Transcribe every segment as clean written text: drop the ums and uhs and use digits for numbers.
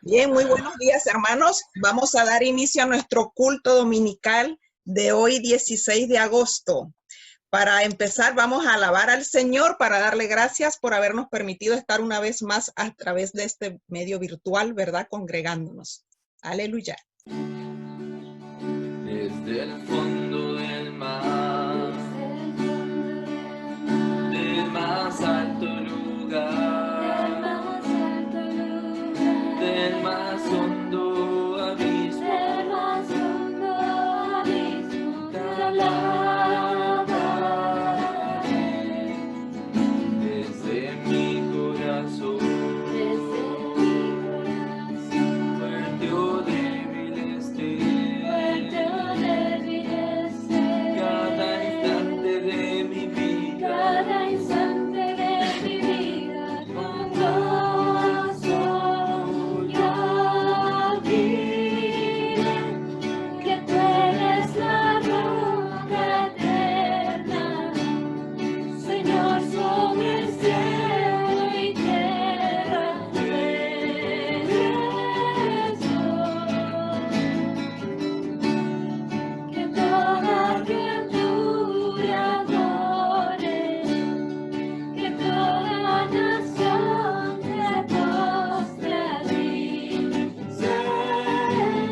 Bien, muy buenos días, hermanos. Vamos a dar inicio a nuestro culto dominical de hoy, 16 de agosto. Para empezar, vamos a alabar al Señor para darle gracias por habernos permitido estar una vez más a través de este medio virtual, ¿verdad? Congregándonos. Aleluya. Desde el fondo del mar, del más alto lugar, del más hondo abismo, te alabaré. Desde mi corazón, fuerte o débil esté, cada instante de mi vida, con gozo yo diré que tú eres la roca eterna, Señor, sobre el cielo y tierra eres Dios. Que toda criatura adore, que toda nación se postre a ti, Señor.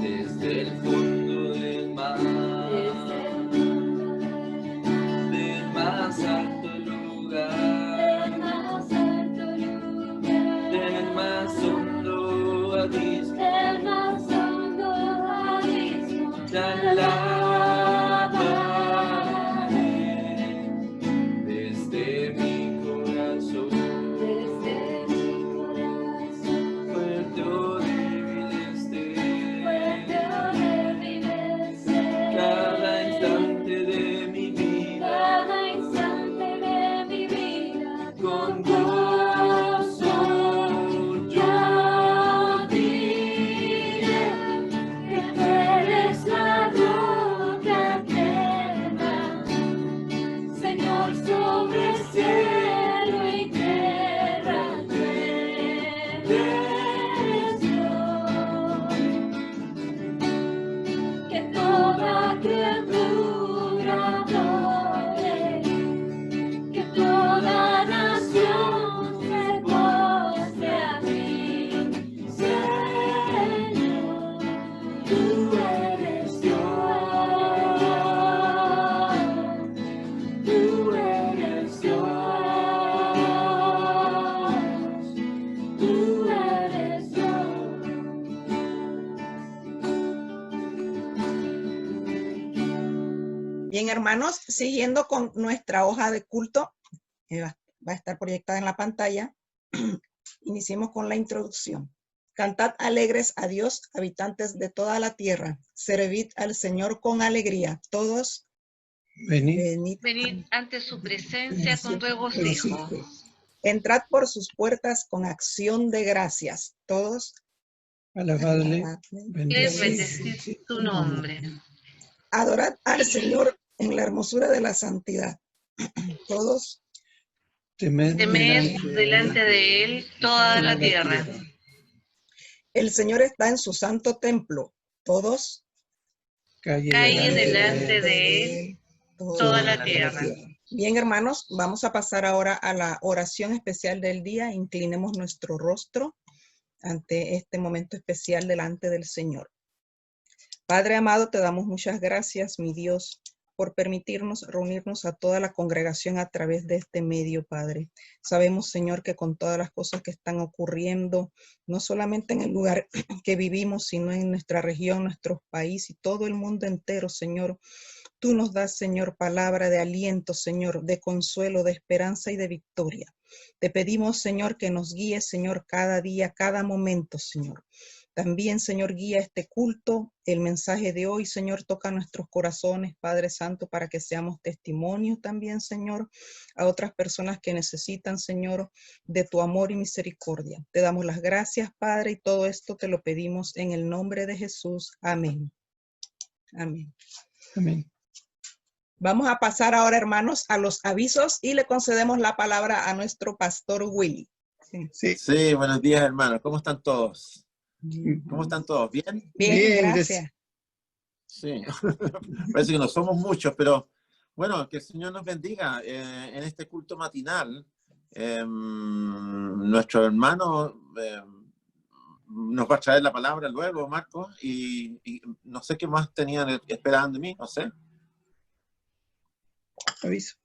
Desde el fondo del mar, del más alto lugar, del más hondo abismo, te alabaré. Desde mi corazón, fuerte o débil esté, cada instante de mi vida, con gozo yo diré que tú eres la roca eterna, Señor, sobre el cielo y tierra tú eres Dios. Que toda criatura adore, que toda nación se postre a ti, Señor, tú eres Dios, tú eres Dios, tú eres Dios. Bien, hermanos, siguiendo con nuestra hoja de culto, va a estar proyectada en la pantalla. Iniciemos con la introducción. Cantad alegres a Dios, habitantes de toda la tierra. Servid al Señor con alegría. Todos venid ante su presencia con regocijo. Entrad por sus puertas con acción de gracias. Todos Alabadle, Bendecid tu nombre. adorad al Señor en la hermosura de la santidad. Todos temed delante de él toda la tierra. el Señor está en su santo templo. Todos Calle delante de él toda la tierra. Bien, hermanos, vamos a pasar ahora a la oración especial del día. Inclinemos nuestro rostro ante este momento especial delante del Señor. Padre amado, te damos muchas gracias, mi Dios, por permitirnos reunirnos a toda la congregación a través de este medio, Padre. Sabemos, Señor, que con todas las cosas que están ocurriendo, no solamente en el lugar que vivimos, sino en nuestra región, nuestro país y todo el mundo entero, Señor, tú nos das, Señor, palabra de aliento, Señor, de consuelo, de esperanza y de victoria. Te pedimos, Señor, que nos guíes, Señor, cada día, cada momento, Señor. También, Señor, guía este culto, el mensaje de hoy, Señor, toca nuestros corazones, Padre Santo, para que seamos testimonios también, Señor, a otras personas que necesitan, Señor, de tu amor y misericordia. Te damos las gracias, Padre, y todo esto te lo pedimos en el nombre de Jesús. Amén. Amén. Amén. Vamos a pasar ahora, hermanos, a los avisos y le concedemos la palabra a nuestro pastor Willy. Sí. Sí, buenos días, hermanos. ¿Cómo están todos? ¿Cómo están todos? ¿Bien? Bien, gracias. Sí, parece que no somos muchos, pero bueno, que el Señor nos bendiga en este culto matinal. Nuestro hermano nos va a traer la palabra luego, Marcos, y no sé qué más tenían esperando de mí, no sé. Aviso.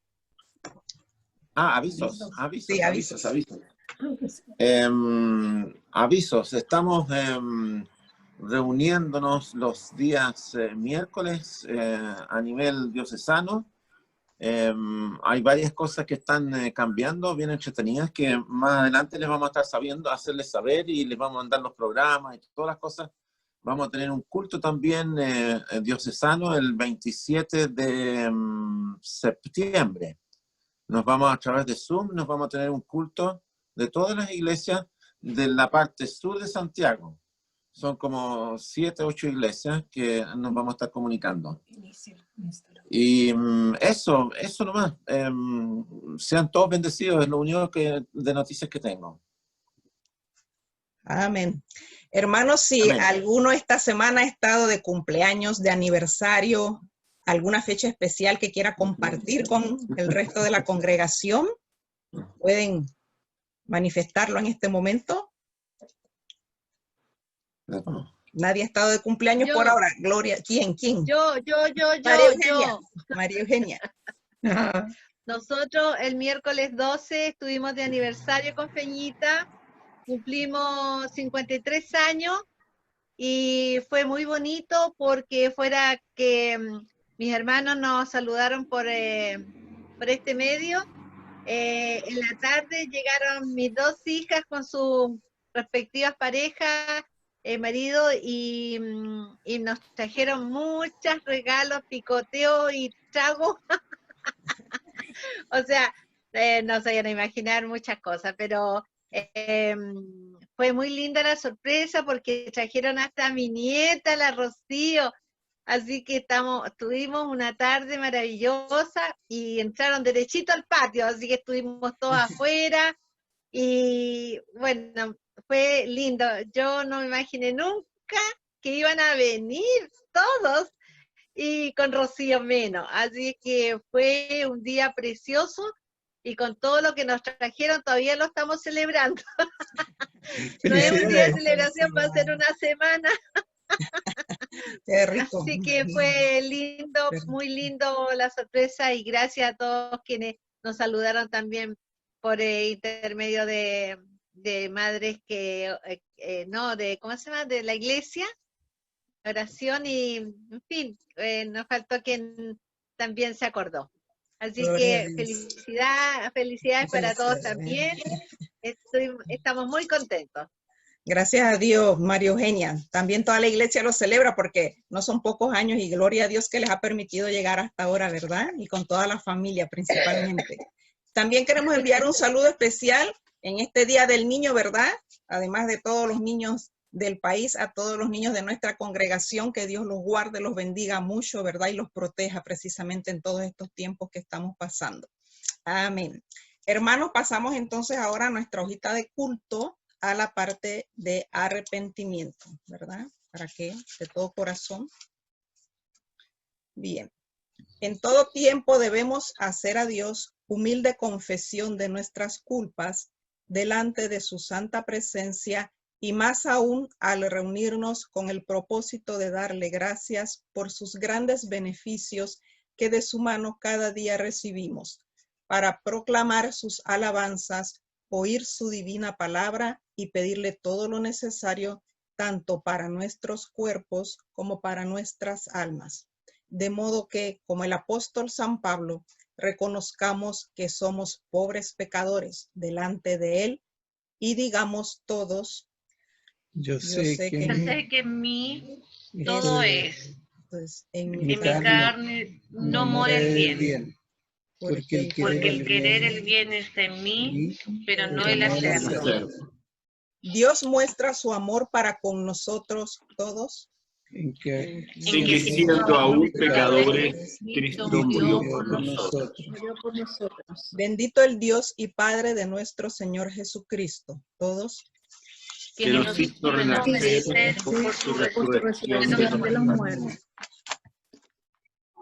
Avisos. Sí, avisos. Avisos. Estamos reuniéndonos los días miércoles a nivel diocesano. Hay varias cosas que están cambiando, bien entretenidas, que más adelante les vamos a estar hacerles saber y les vamos a mandar los programas y todas las cosas. Vamos a tener un culto también diocesano el 27 de septiembre. Nos vamos a través de Zoom, nos vamos a tener un culto de todas las iglesias de la parte sur de Santiago. Son como 7, 8 iglesias que nos vamos a estar comunicando. Y eso nomás. Sean todos bendecidos, es lo único de noticias que tengo. Amén. Hermanos, si Amén. alguno esta semana ha estado de cumpleaños, de aniversario, alguna fecha especial que quiera compartir con el resto de la congregación, pueden manifestarlo en este momento. Nadie ha estado de cumpleaños por ahora. Gloria, ¿quién? Yo. María Eugenia. Nosotros el miércoles 12 estuvimos de aniversario con Feñita, cumplimos 53 años y fue muy bonito porque fuera que mis hermanos nos saludaron por este medio. En la tarde llegaron mis 2 hijas con sus respectivas parejas, marido, y nos trajeron muchos regalos, picoteo y trago. O sea, no se vayan a imaginar muchas cosas, pero fue muy linda la sorpresa porque trajeron hasta a mi nieta, la Rocío. Así que tuvimos una tarde maravillosa y entraron derechito al patio, así que estuvimos todos afuera y bueno, fue lindo. Yo no me imaginé nunca que iban a venir todos y con Rocío menos. Así que fue un día precioso y con todo lo que nos trajeron todavía lo estamos celebrando. No es un día de celebración, va a ser una semana. Qué rico. Así que fue lindo, muy lindo la sorpresa y gracias a todos quienes nos saludaron también por intermedio de madres que, ¿cómo se llama? De la iglesia, oración y, en fin, nos faltó quien también se acordó. Así Gloria a que Dios. felicidades para todos también. Estamos muy contentos. Gracias a Dios, María Eugenia. También toda la iglesia lo celebra porque no son pocos años y gloria a Dios que les ha permitido llegar hasta ahora, ¿verdad? Y con toda la familia principalmente. También queremos enviar un saludo especial en este Día del Niño, ¿verdad? Además de todos los niños del país, a todos los niños de nuestra congregación, que Dios los guarde, los bendiga mucho, ¿verdad? Y los proteja precisamente en todos estos tiempos que estamos pasando. Amén. Hermanos, pasamos entonces ahora a nuestra hojita de culto, a la parte de arrepentimiento, ¿verdad? ¿Para qué? De todo corazón. Bien. En todo tiempo debemos hacer a Dios humilde confesión de nuestras culpas delante de su santa presencia y más aún al reunirnos con el propósito de darle gracias por sus grandes beneficios que de su mano cada día recibimos, para proclamar sus alabanzas, oír su divina palabra y pedirle todo lo necesario, tanto para nuestros cuerpos como para nuestras almas. De modo que, como el apóstol San Pablo, reconozcamos que somos pobres pecadores delante de él y digamos todos, Yo sé que en mí todo es. pues, en mi mi En mi carne carne no mora el bien, porque porque el querer el bien está en mí, pero no el hacerlo. Dios muestra su amor para con nosotros todos en que siendo aún pecadores, Cristo murió por nosotros. Bendito el Dios y Padre de nuestro Señor Jesucristo. Todos. Que nos hizo renacer por su resurrección de los muertos.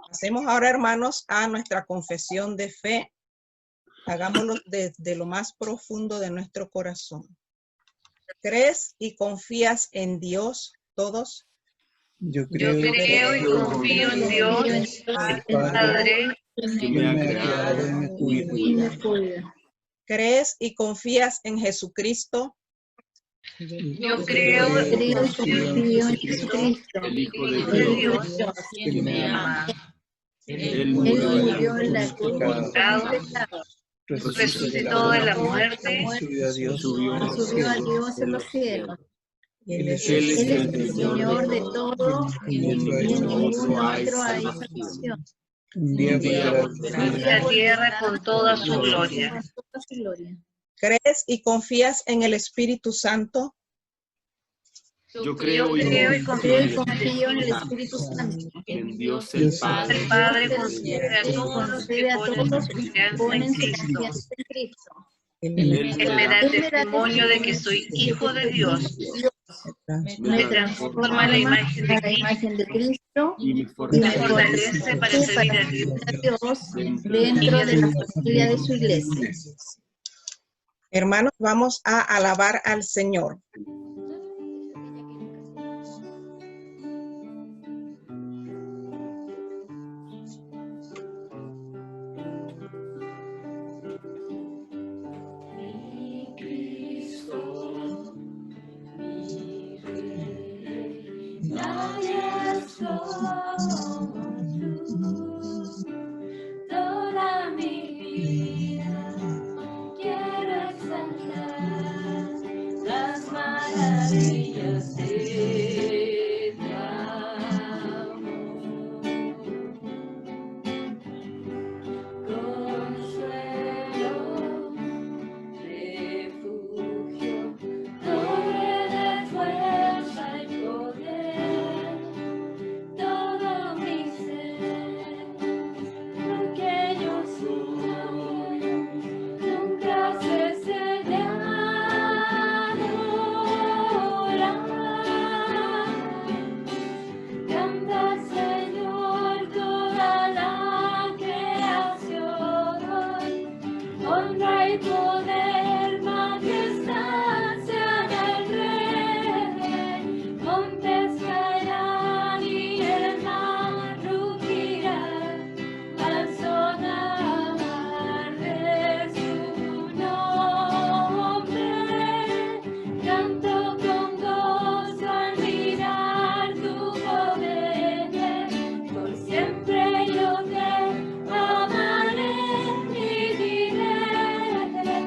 Pasemos ahora, hermanos, a nuestra confesión de fe. Hagámoslo desde lo más profundo de nuestro corazón. ¿Crees y confías en Dios? Todos. yo creo y confío en Dios, el Padre, Que me ha creado y me cuida. ¿Crees y confías en Jesucristo? yo creo y confío en Jesucristo, el Hijo de Dios. que me ama. Él murió en la cruz por mis pecados, resucitó de la muerte, subió a Dios en los cielos. Él es Él el Señor de todo y en ningún otro hay salvación. Un día la tierra con toda su gloria. ¿Crees y confías en el Espíritu Santo? Yo creo y confío en el Espíritu Santo, en Dios el Padre. El Padre concede a todos los que ponen su confianza en Cristo. Él me da testimonio de que soy hijo de Dios. Me transforma a la imagen de Cristo Y me me fortalece para servir a Dios dentro de la familia de su iglesia. Hermanos, vamos a alabar al Señor. Toda mi vida quiero exaltar las maravillas de tu amor. Consuelo, refugio, torre de fuerza y poder, todo mi ser, lo que yo soy, nunca cese de adorar. Canta, Señor, toda la creación, honra y poder, majestad sea del Rey. Montes caerán y el mar rugirá al sonar de su nombre. Canto con gozo al mirar tu poder, por siempre yo te amaré y diré,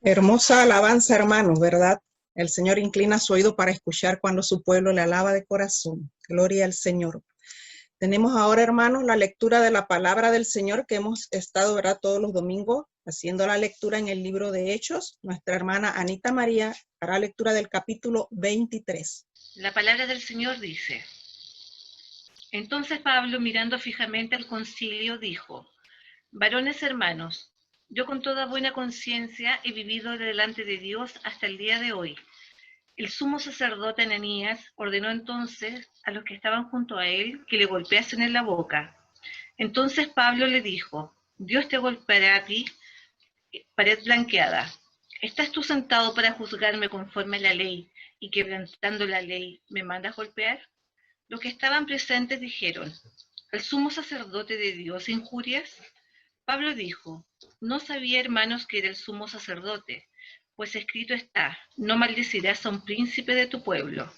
Hermosa alabanza, hermanos, ¿verdad? El Señor inclina su oído para escuchar cuando su pueblo le alaba de corazón. Gloria al Señor. Tenemos ahora, hermanos, la lectura de la palabra del Señor que hemos estado, ¿verdad?, todos los domingos haciendo la lectura en el libro de Hechos. Nuestra hermana Anita María hará lectura del capítulo 23. La palabra del Señor dice: Entonces Pablo, mirando fijamente al concilio, dijo: Varones hermanos, yo con toda buena conciencia he vivido delante de Dios hasta el día de hoy. El sumo sacerdote Ananías ordenó entonces a los que estaban junto a él que le golpeasen en la boca. Entonces Pablo le dijo: Dios te golpeará a ti, pared blanqueada. ¿Estás tú sentado para juzgarme conforme a la ley, y quebrantando la ley me mandas golpear? Los que estaban presentes dijeron: ¿al sumo sacerdote de Dios injurias? Pablo dijo: No sabía, hermanos, que era el sumo sacerdote, pues escrito está: no maldecirás a un príncipe de tu pueblo.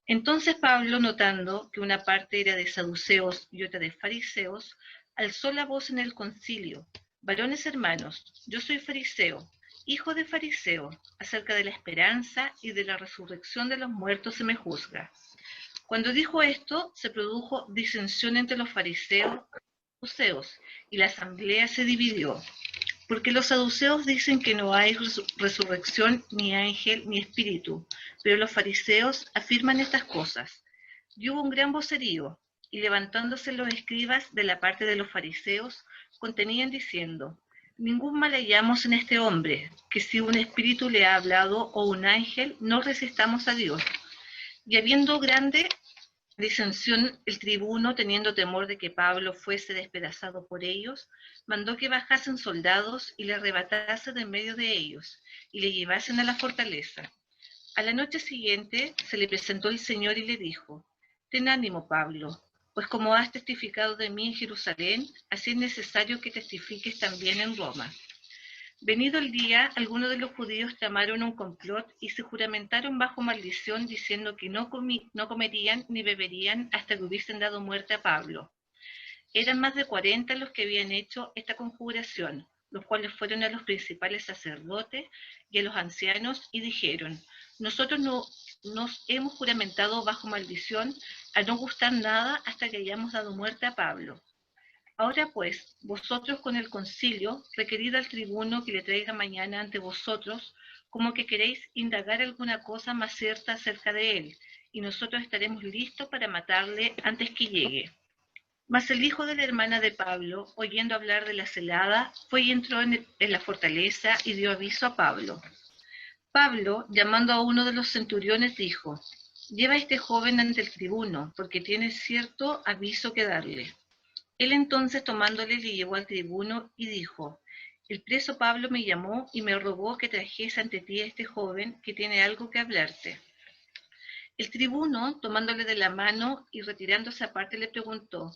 Entonces Pablo, notando que una parte era de saduceos y otra de fariseos, alzó la voz en el concilio: Varones hermanos, yo soy fariseo, hijo de fariseo, acerca de la esperanza y de la resurrección de los muertos se me juzga. Cuando dijo esto, se produjo disensión entre los fariseos y los saduceos, y la asamblea se dividió. Porque los saduceos dicen que no hay resurrección, ni ángel, ni espíritu, pero los fariseos afirman estas cosas. Y hubo un gran vocerío, y levantándose los escribas de la parte de los fariseos, contenían diciendo: Ningún mal hallamos en este hombre, que si un espíritu le ha hablado o un ángel, no resistamos a Dios. Y habiendo grande disensión, el tribuno, teniendo temor de que Pablo fuese despedazado por ellos, mandó que bajasen soldados y le arrebatasen de en medio de ellos, y le llevasen a la fortaleza. A la noche siguiente se le presentó el Señor y le dijo: Ten ánimo, Pablo, pues como has testificado de mí en Jerusalén, así es necesario que testifiques también en Roma. Venido el día, algunos de los judíos tramaron un complot y se juramentaron bajo maldición, diciendo que no comerían ni beberían hasta que hubiesen dado muerte a Pablo. Eran más de 40 los que habían hecho esta conjuración, los cuales fueron a los principales sacerdotes y a los ancianos y dijeron: Nosotros nos hemos juramentado bajo maldición a no gustar nada hasta que hayamos dado muerte a Pablo. Ahora pues, vosotros con el concilio, requerid al tribuno que le traiga mañana ante vosotros, como que queréis indagar alguna cosa más cierta acerca de él, y nosotros estaremos listos para matarle antes que llegue. Mas el hijo de la hermana de Pablo, oyendo hablar de la celada, fue y entró en la fortaleza y dio aviso a Pablo. Pablo, llamando a uno de los centuriones, dijo: Lleva a este joven ante el tribuno, porque tiene cierto aviso que darle. Él entonces, tomándole, le llevó al tribuno y dijo: El preso Pablo me llamó y me rogó que trajese ante ti a este joven que tiene algo que hablarte. El tribuno, tomándole de la mano y retirándose aparte, le preguntó: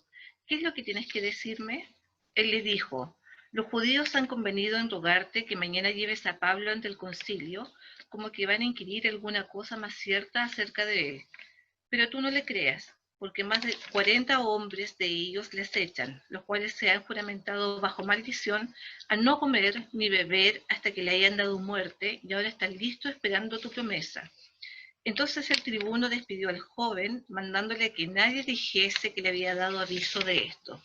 ¿Qué es lo que tienes que decirme? Él le dijo: Los judíos han convenido en rogarte que mañana lleves a Pablo ante el concilio, como que van a inquirir alguna cosa más cierta acerca de él. Pero tú no le creas, porque más de 40 hombres de ellos le acechan, los cuales se han juramentado bajo maldición a no comer ni beber hasta que le hayan dado muerte, y ahora están listos esperando tu promesa. Entonces el tribuno despidió al joven, mandándole que nadie dijese que le había dado aviso de esto.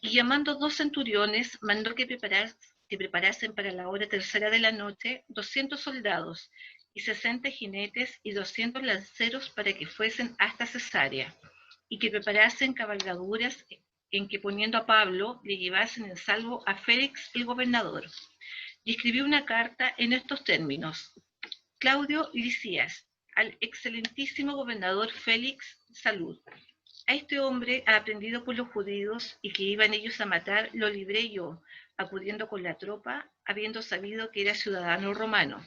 Y llamando 2 centuriones, mandó que preparasen para la hora tercera de la noche 200 soldados, y 60 jinetes y 200 lanceros para que fuesen hasta Cesarea, y que preparasen cabalgaduras en que, poniendo a Pablo, le llevasen en salvo a Félix el gobernador. Y escribió una carta en estos términos: Claudio Lisias, al excelentísimo gobernador Félix, salud. A este hombre, aprendido por los judíos y que iban ellos a matar, lo libré yo, acudiendo con la tropa, habiendo sabido que era ciudadano romano.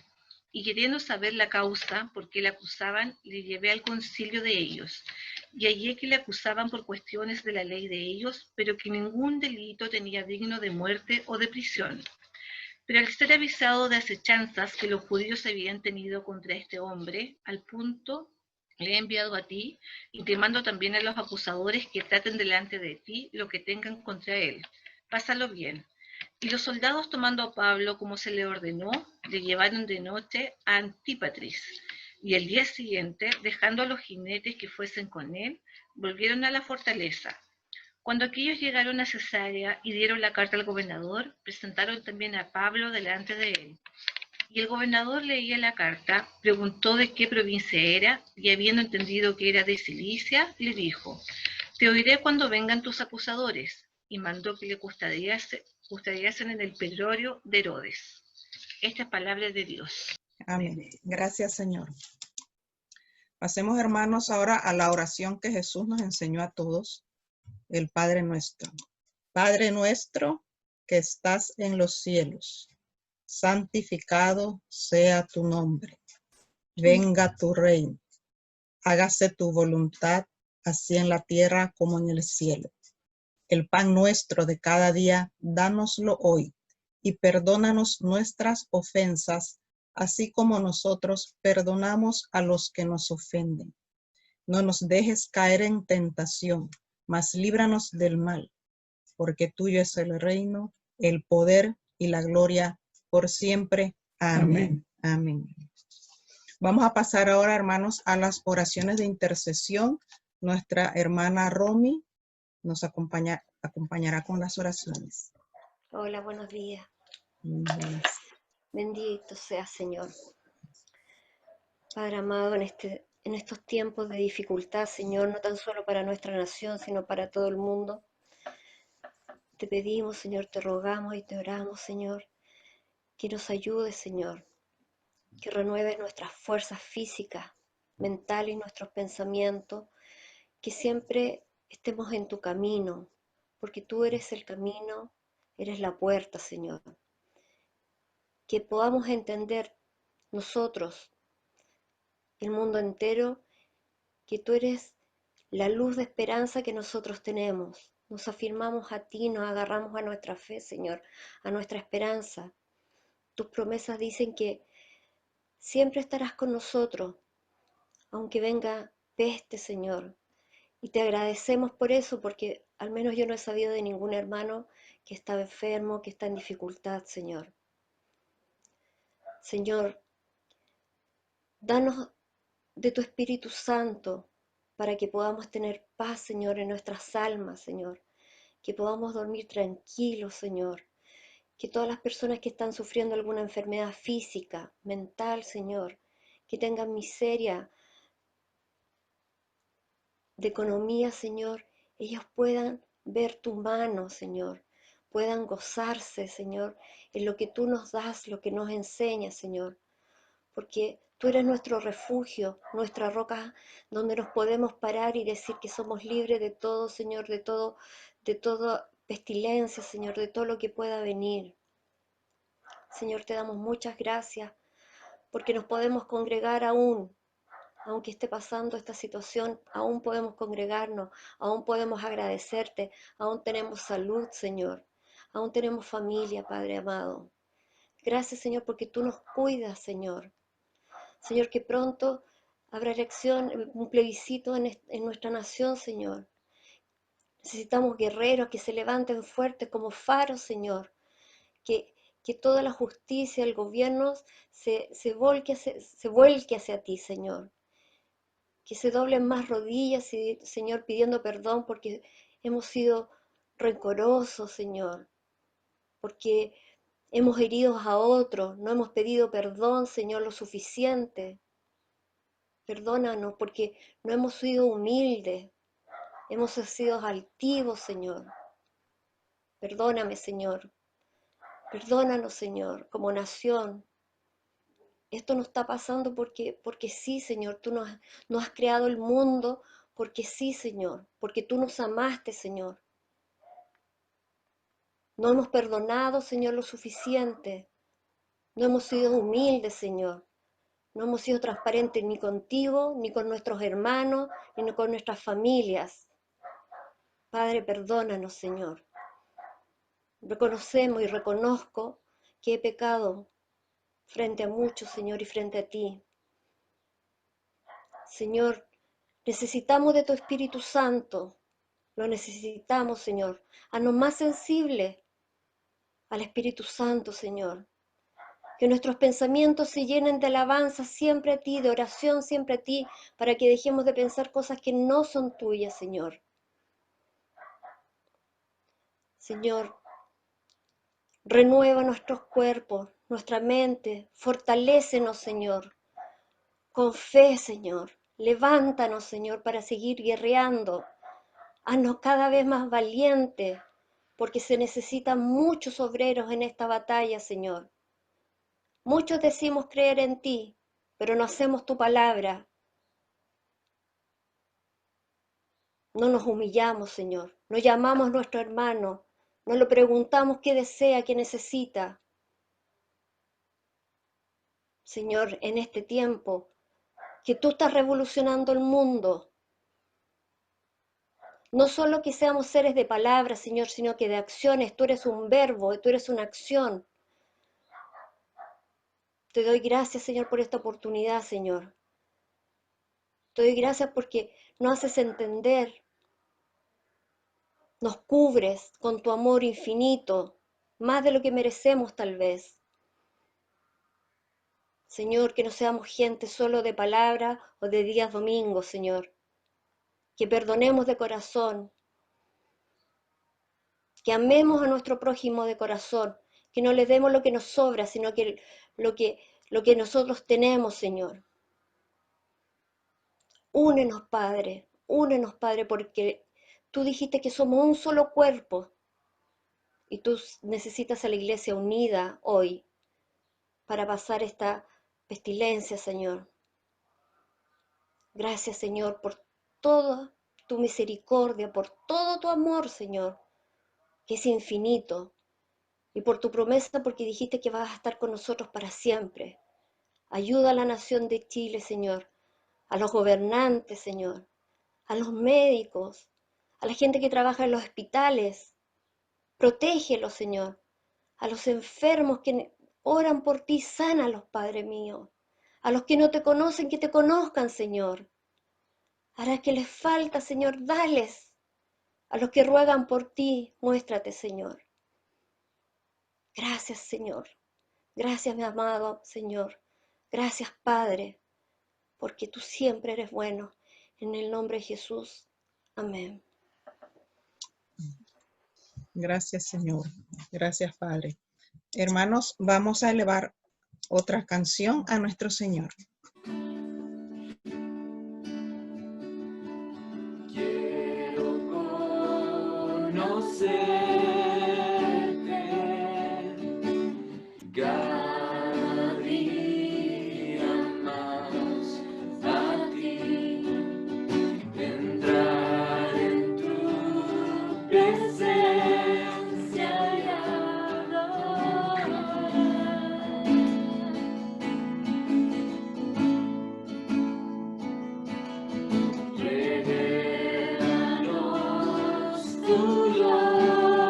Y queriendo saber la causa por qué le acusaban, le llevé al concilio de ellos. Y hallé que le acusaban por cuestiones de la ley de ellos, pero que ningún delito tenía digno de muerte o de prisión. Pero al ser avisado de acechanzas que los judíos habían tenido contra este hombre, al punto le he enviado a ti, y te mando también a los acusadores que traten delante de ti lo que tengan contra él. Pásalo bien. Y los soldados, tomando a Pablo como se le ordenó, le llevaron de noche a Antípatris. Y el día siguiente, dejando a los jinetes que fuesen con él, volvieron a la fortaleza. Cuando aquellos llegaron a Cesarea y dieron la carta al gobernador, presentaron también a Pablo delante de él. Y el gobernador leía la carta, preguntó de qué provincia era, y habiendo entendido que era de Cilicia, le dijo: te oiré cuando vengan tus acusadores. Y mandó que le custodiasen en el pretorio de Herodes. Esta es palabra de Dios. Amén. Gracias, Señor. Pasemos, hermanos, ahora a la oración que Jesús nos enseñó a todos, el Padre Nuestro. Padre nuestro que estás en los cielos, santificado sea tu nombre. Venga tu reino. Hágase tu voluntad, así en la tierra como en el cielo. El pan nuestro de cada día, dánoslo hoy, y perdónanos nuestras ofensas, así como nosotros perdonamos a los que nos ofenden. No nos dejes caer en tentación, mas líbranos del mal, porque tuyo es el reino, el poder y la gloria por siempre. Amén. Amén. Vamos a pasar ahora, hermanos, a las oraciones de intercesión. Nuestra hermana Romy nos acompañará con las oraciones. Hola, buenos días. Buenas. Bendito sea, Señor. Padre amado, en estos tiempos de dificultad, Señor, no tan solo para nuestra nación, sino para todo el mundo, te pedimos, Señor, te rogamos y te oramos, Señor, que nos ayudes, Señor, que renueves nuestras fuerzas físicas, mentales y nuestros pensamientos, que siempre estemos en tu camino, porque tú eres el camino, eres la puerta, Señor. Que podamos entender nosotros, el mundo entero, que tú eres la luz de esperanza que nosotros tenemos. Nos afirmamos a ti, nos agarramos a nuestra fe, Señor, a nuestra esperanza. Tus promesas dicen que siempre estarás con nosotros, aunque venga peste, Señor. Y te agradecemos por eso, porque al menos yo no he sabido de ningún hermano que estaba enfermo, que está en dificultad, Señor. Señor, danos de tu Espíritu Santo para que podamos tener paz, Señor, en nuestras almas, Señor. Que podamos dormir tranquilos, Señor. Que todas las personas que están sufriendo alguna enfermedad física, mental, Señor, que tengan miseria de economía, Señor, ellos puedan ver tu mano, Señor, puedan gozarse, Señor, en lo que tú nos das, lo que nos enseñas, Señor, porque tú eres nuestro refugio, nuestra roca donde nos podemos parar y decir que somos libres de todo, Señor, de toda pestilencia, Señor, de todo lo que pueda venir. Señor, te damos muchas gracias porque nos podemos congregar aún. Aunque esté pasando esta situación, aún podemos congregarnos, aún podemos agradecerte, aún tenemos salud, Señor, aún tenemos familia, Padre amado. Gracias, Señor, porque tú nos cuidas, Señor. Señor, que pronto habrá elección, un plebiscito en nuestra nación, Señor. Necesitamos guerreros que se levanten fuertes como faros, Señor, que toda la justicia, el gobierno se vuelque hacia ti, Señor. Que se doblen más rodillas, Señor, pidiendo perdón porque hemos sido rencorosos, Señor, porque hemos herido a otros, no hemos pedido perdón, Señor, lo suficiente. Perdónanos porque no hemos sido humildes, hemos sido altivos, Señor. Perdóname, Señor. Perdónanos, Señor, como nación. Esto no está pasando porque sí, Señor, tú nos has creado el mundo porque sí, Señor, porque tú nos amaste, Señor. No hemos perdonado, Señor, lo suficiente. No hemos sido humildes, Señor. No hemos sido transparentes ni contigo, ni con nuestros hermanos, ni con nuestras familias. Padre, perdónanos, Señor. Reconocemos y reconozco que he pecado frente a muchos, Señor, y frente a ti. Señor, necesitamos de tu Espíritu Santo. Lo necesitamos, Señor. Haznos más sensibles al Espíritu Santo, Señor. Que nuestros pensamientos se llenen de alabanza siempre a ti, de oración siempre a ti, para que dejemos de pensar cosas que no son tuyas, Señor. Señor, renueva nuestros cuerpos, nuestra mente, fortalécenos, Señor, con fe, Señor. Levántanos, Señor, para seguir guerreando. Haznos cada vez más valientes, porque se necesitan muchos obreros en esta batalla, Señor. Muchos decimos creer en ti, pero no hacemos tu palabra. No nos humillamos, Señor. No llamamos a nuestro hermano. No le preguntamos qué desea, qué necesita. Señor, en este tiempo que tú estás revolucionando el mundo, no solo que seamos seres de palabras, Señor, sino que de acciones. Tú eres un verbo, tú eres una acción. Te doy gracias, Señor, por esta oportunidad, Señor. Te doy gracias porque nos haces entender, nos cubres con tu amor infinito, más de lo que merecemos tal vez. Señor, que no seamos gente solo de palabra o de días domingos, Señor. Que perdonemos de corazón, que amemos a nuestro prójimo de corazón, que no le demos lo que nos sobra, sino que lo que nosotros tenemos, Señor. Únenos, Padre, porque tú dijiste que somos un solo cuerpo y tú necesitas a la iglesia unida hoy para pasar esta pestilencia, Señor. Gracias, Señor, por toda tu misericordia, por todo tu amor, Señor, que es infinito, y por tu promesa, porque dijiste que vas a estar con nosotros para siempre. Ayuda a la nación de Chile, Señor, a los gobernantes, Señor, a los médicos, a la gente que trabaja en los hospitales. Protégelos, Señor, a los enfermos que oran por ti, sánalos, Padre mío. A los que no te conocen, que te conozcan, Señor. A los que les falta, Señor, dales. A los que ruegan por ti, muéstrate, Señor. Gracias, Señor. Gracias, mi amado Señor. Gracias, Padre, porque tú siempre eres bueno. En el nombre de Jesús. Amén. Gracias, Señor. Gracias, Padre. Hermanos, vamos a elevar otra canción a nuestro Señor. Quiero conocerte cada día más a ti, entrar en tu presencia y adorar. Revelanos tu gloria.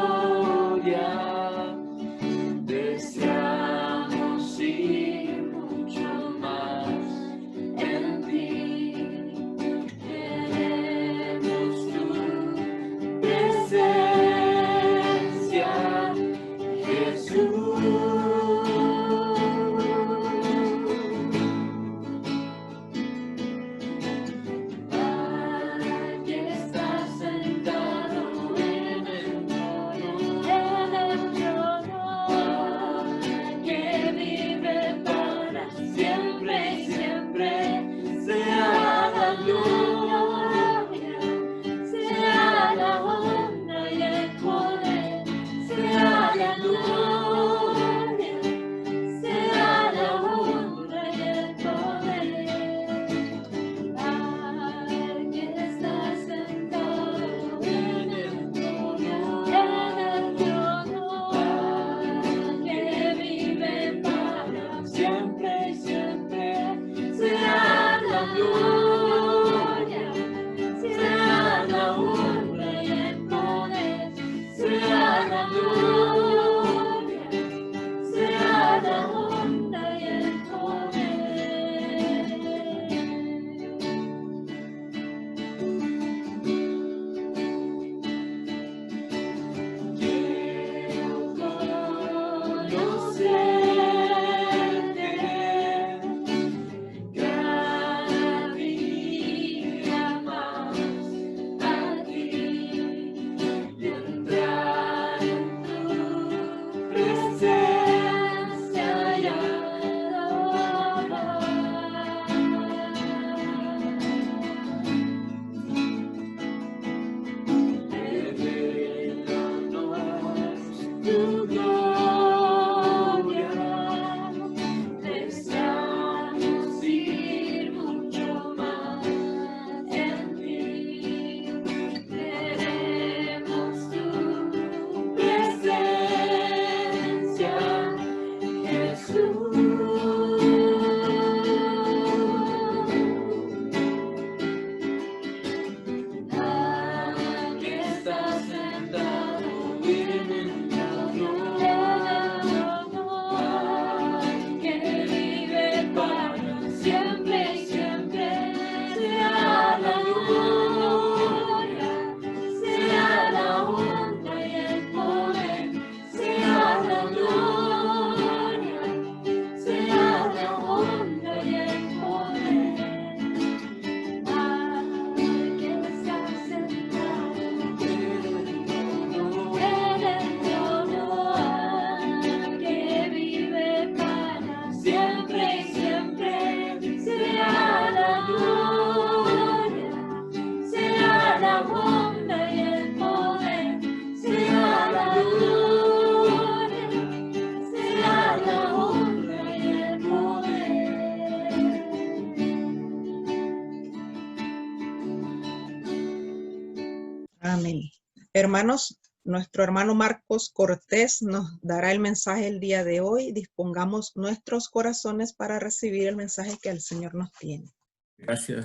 Amén. Hermanos, nuestro hermano Marcos Cortés nos dará el mensaje el día de hoy. Dispongamos nuestros corazones para recibir el mensaje que el Señor nos tiene. Gracias,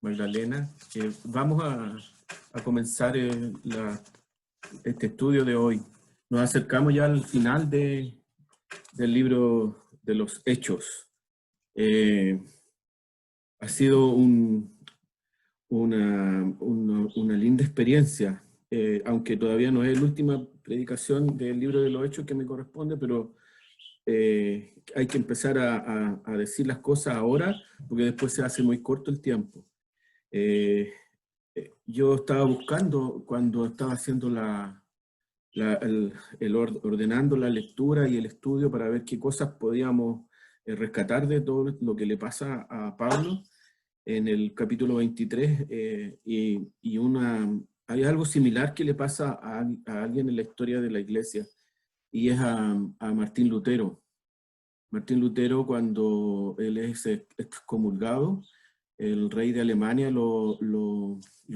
Magdalena. Vamos a comenzar este estudio de hoy. Nos acercamos ya al final del libro de los Hechos. Ha sido una linda experiencia, aunque todavía no es la última predicación del libro de los Hechos que me corresponde, pero hay que empezar a decir las cosas ahora, porque después se hace muy corto el tiempo. Yo estaba buscando, cuando estaba haciendo ordenando la lectura y el estudio para ver qué cosas podíamos rescatar de todo lo que le pasa a Pablo en el capítulo 23, hay algo similar que le pasa a alguien en la historia de la iglesia, y es a Martín Lutero. Martín Lutero, cuando él es excomulgado, el rey de Alemania lo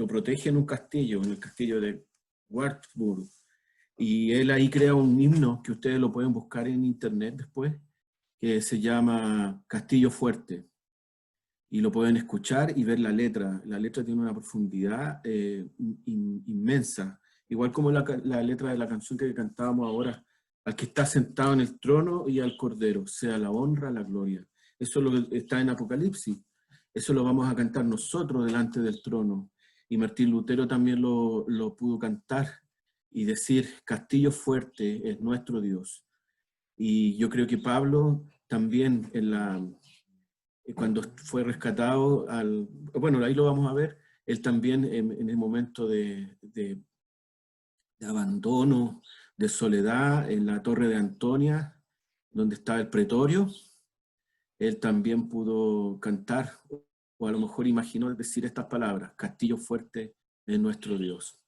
protege en un castillo, en el castillo de Wartburg, y él ahí crea un himno que ustedes lo pueden buscar en internet después, que se llama Castillo Fuerte, y lo pueden escuchar y ver la letra. La letra tiene una profundidad inmensa, igual como la letra de la canción que cantábamos ahora, al que está sentado en el trono y al Cordero, sea la honra, la gloria. Eso es lo que está en Apocalipsis. Eso lo vamos a cantar nosotros delante del trono. Y Martín Lutero también lo pudo cantar y decir, Castillo Fuerte es nuestro Dios. Y yo creo que Pablo también, cuando fue rescatado, bueno, ahí lo vamos a ver, él también en el momento de abandono, de soledad, en la torre de Antonia, donde estaba el pretorio, él también pudo cantar, o a lo mejor imaginó decir estas palabras, Castillo Fuerte es nuestro Dios.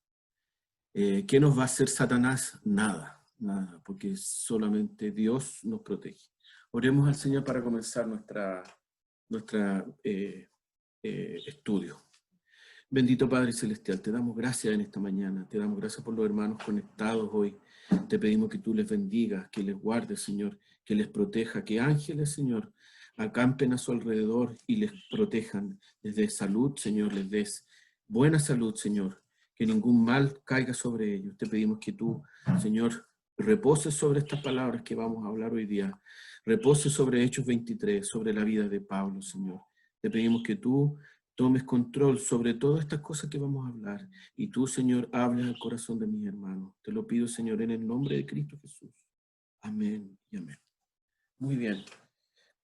¿Qué nos va a hacer Satanás? Nada, nada, porque solamente Dios nos protege. Oremos al Señor para comenzar nuestra estudio. Bendito Padre Celestial, te damos gracias en esta mañana, te damos gracias por los hermanos conectados hoy. Te pedimos que tú les bendigas, que les guardes, Señor, que les proteja, que ángeles, Señor, acampen a su alrededor y les protejan. Les des salud, Señor, les des buena salud, Señor, que ningún mal caiga sobre ellos. Te pedimos que tú, Señor, reposes sobre estas palabras que vamos a hablar hoy día. Repose sobre Hechos 23, sobre la vida de Pablo, Señor. Te pedimos que tú tomes control sobre todas estas cosas que vamos a hablar. Y tú, Señor, hables al corazón de mis hermanos. Te lo pido, Señor, en el nombre de Cristo Jesús. Amén y amén. Muy bien.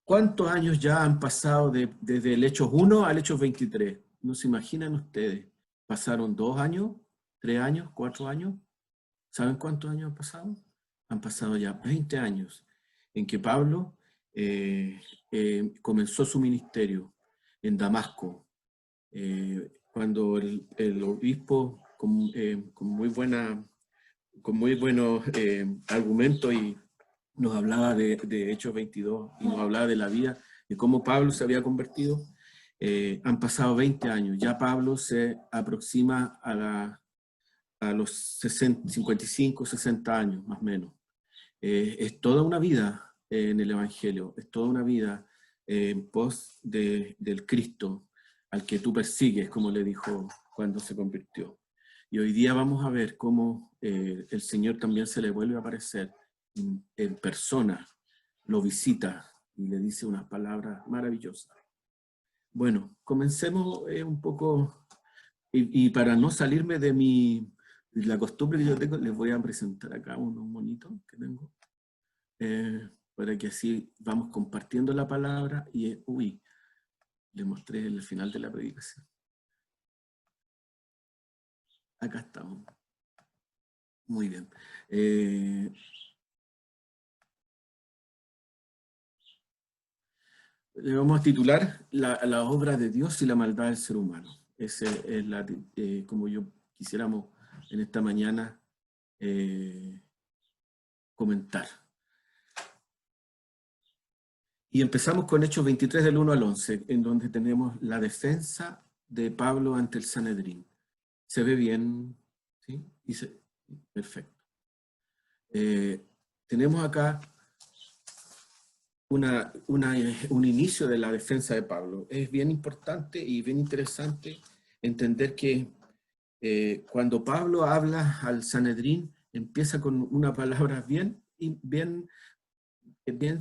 ¿Cuántos años ya han pasado desde el Hechos 1 al Hechos 23? ¿No se imaginan ustedes? ¿Pasaron 2 años? ¿3 años? ¿4 años? ¿Saben cuántos años han pasado? Han pasado ya 20 años en que Pablo comenzó su ministerio en Damasco. Cuando el obispo con muy buenos argumentos y nos hablaba de Hechos 22 y nos hablaba de la vida, de cómo Pablo se había convertido, han pasado 20 años. Ya Pablo se aproxima a los 55, 60 años, más o menos. Es toda una vida en el Evangelio, es toda una vida en pos del Cristo al que tú persigues, como le dijo cuando se convirtió. Y hoy día vamos a ver cómo el Señor también se le vuelve a aparecer en persona, lo visita y le dice unas palabras maravillosas. Bueno, comencemos un poco, y para no salirme de la costumbre que yo tengo, les voy a presentar acá unos monitos que tengo, para que así vamos compartiendo la palabra y, le mostré el final de la predicación. Acá estamos. Muy bien. Le vamos a titular la obra de Dios y la maldad del ser humano. Esa es como yo quisiéramos en esta mañana comentar. Y empezamos con Hechos 23 del 1 al 11, en donde tenemos la defensa de Pablo ante el Sanedrín. ¿Se ve bien? ¿Sí? Perfecto. Tenemos acá un inicio de la defensa de Pablo. Es bien importante y bien interesante entender que cuando Pablo habla al Sanedrín, empieza con unas palabras bien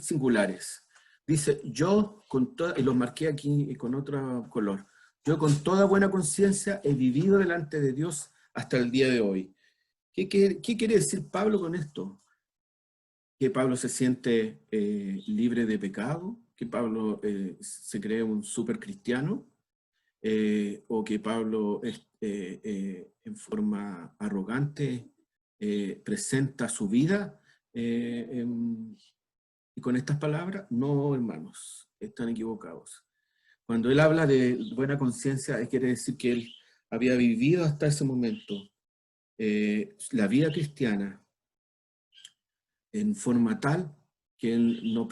singulares. Dice, yo con toda, y los marqué aquí con otro color, yo con toda buena conciencia he vivido delante de Dios hasta el día de hoy. ¿Qué quiere decir Pablo con esto? Que Pablo se siente libre de pecado, que Pablo se cree un súper cristiano, o que Pablo en forma arrogante presenta su vida y con estas palabras. No, hermanos, están equivocados. Cuando él habla de buena conciencia, quiere decir que él había vivido hasta ese momento la vida cristiana en forma tal que él no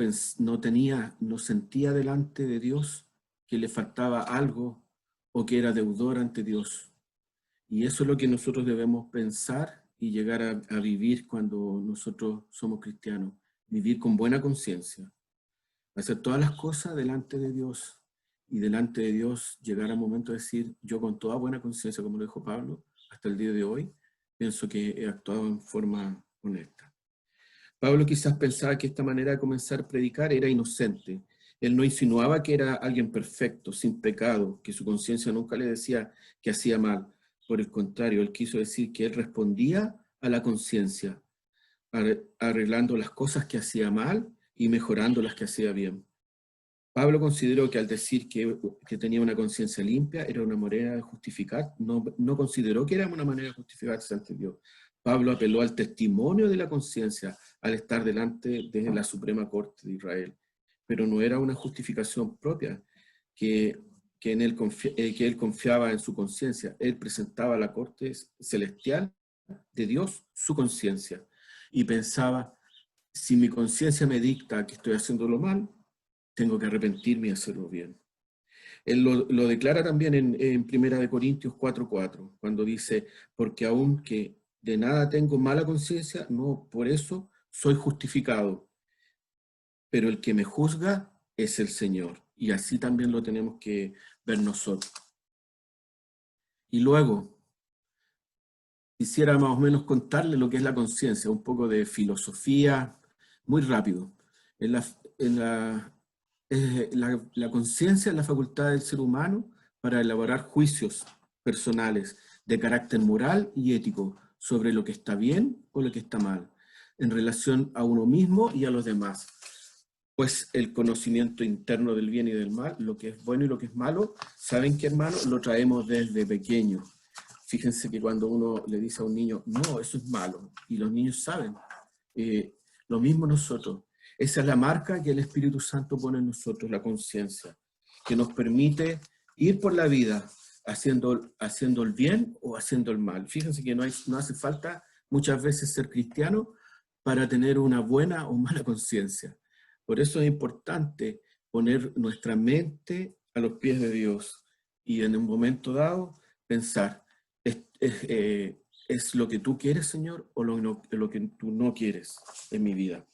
sentía delante de Dios que le faltaba algo o que era deudor ante Dios. Y eso es lo que nosotros debemos pensar y llegar a vivir cuando nosotros somos cristianos. Vivir con buena conciencia. Hacer todas las cosas delante de Dios. Y delante de Dios llegar al momento de decir, yo con toda buena conciencia, como lo dijo Pablo, hasta el día de hoy, pienso que he actuado en forma honesta. Pablo quizás pensaba que esta manera de comenzar a predicar era inocente. Él no insinuaba que era alguien perfecto, sin pecado, que su conciencia nunca le decía que hacía mal. Por el contrario, él quiso decir que él respondía a la conciencia, arreglando las cosas que hacía mal y mejorando las que hacía bien. Pablo consideró que al decir que tenía una conciencia limpia era una manera de justificar, no consideró que era una manera de justificarse ante Dios. Pablo apeló al testimonio de la conciencia al estar delante de la Suprema Corte de Israel, pero no era una justificación propia que él confiaba en su conciencia. Él presentaba a la corte celestial de Dios su conciencia y pensaba, si mi conciencia me dicta que estoy haciendo lo mal, tengo que arrepentirme y hacerlo bien. Él lo declara también en 1 Corintios 4:4, cuando dice, porque aunque de nada tengo mala conciencia, no por eso soy justificado, pero el que me juzga es el Señor. Y así también lo tenemos que ver nosotros. Y luego, quisiera más o menos contarle lo que es la conciencia, un poco de filosofía, muy rápido. La conciencia es la facultad del ser humano para elaborar juicios personales de carácter moral y ético sobre lo que está bien o lo que está mal, en relación a uno mismo y a los demás. Pues el conocimiento interno del bien y del mal, lo que es bueno y lo que es malo, ¿saben qué, hermano? Lo traemos desde pequeño. Fíjense que cuando uno le dice a un niño, no, eso es malo, y los niños saben, lo mismo nosotros. Esa es la marca que el Espíritu Santo pone en nosotros, la conciencia, que nos permite ir por la vida haciendo el bien o haciendo el mal. Fíjense que no hace falta muchas veces ser cristiano para tener una buena o mala conciencia. Por eso es importante poner nuestra mente a los pies de Dios y en un momento dado pensar, ¿es lo que tú quieres, Señor, o lo que tú no quieres en mi vida?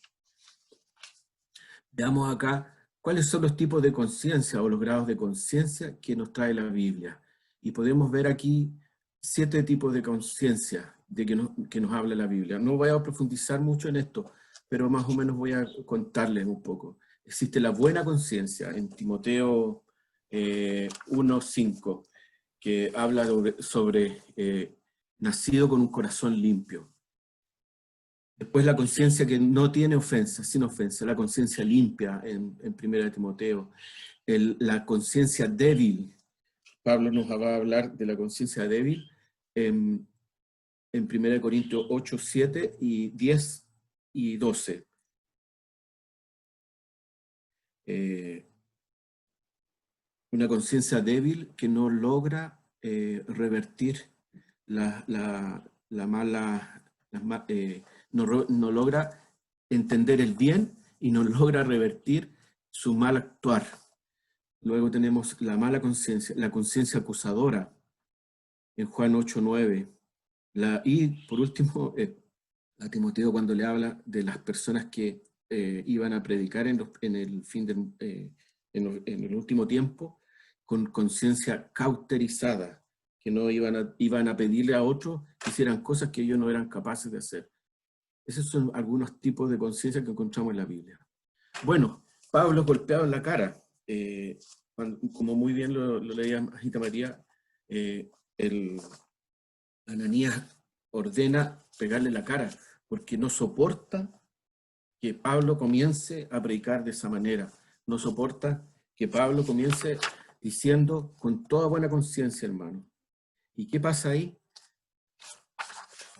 Veamos acá cuáles son los tipos de conciencia o los grados de conciencia que nos trae la Biblia. Y podemos ver aquí 7 tipos de conciencia que nos habla la Biblia. No voy a profundizar mucho en esto, pero más o menos voy a contarles un poco. Existe la buena conciencia en Timoteo 1:5, que habla sobre nacido con un corazón limpio. Después la conciencia que no tiene ofensa, sin ofensa, la conciencia limpia en 1 Timoteo. La conciencia débil, Pablo nos va a hablar de la conciencia débil en 1 Corintios 8:7 y 10 y 12. Una conciencia débil que no logra revertir no logra entender el bien y no logra revertir su mal actuar. Luego tenemos la mala conciencia, la conciencia acusadora, en Juan 8:9. Y por último, a Timoteo cuando le habla de las personas que iban a predicar en el último tiempo con conciencia cauterizada, que no iban a pedirle a otros que hicieran cosas que ellos no eran capaces de hacer. Esos son algunos tipos de conciencia que encontramos en la Biblia. Bueno, Pablo golpeado en la cara, como muy bien lo leía Agita María, Ananías ordena pegarle la cara, porque no soporta que Pablo comience a predicar de esa manera. No soporta que Pablo comience diciendo con toda buena conciencia, hermano. ¿Y qué pasa ahí?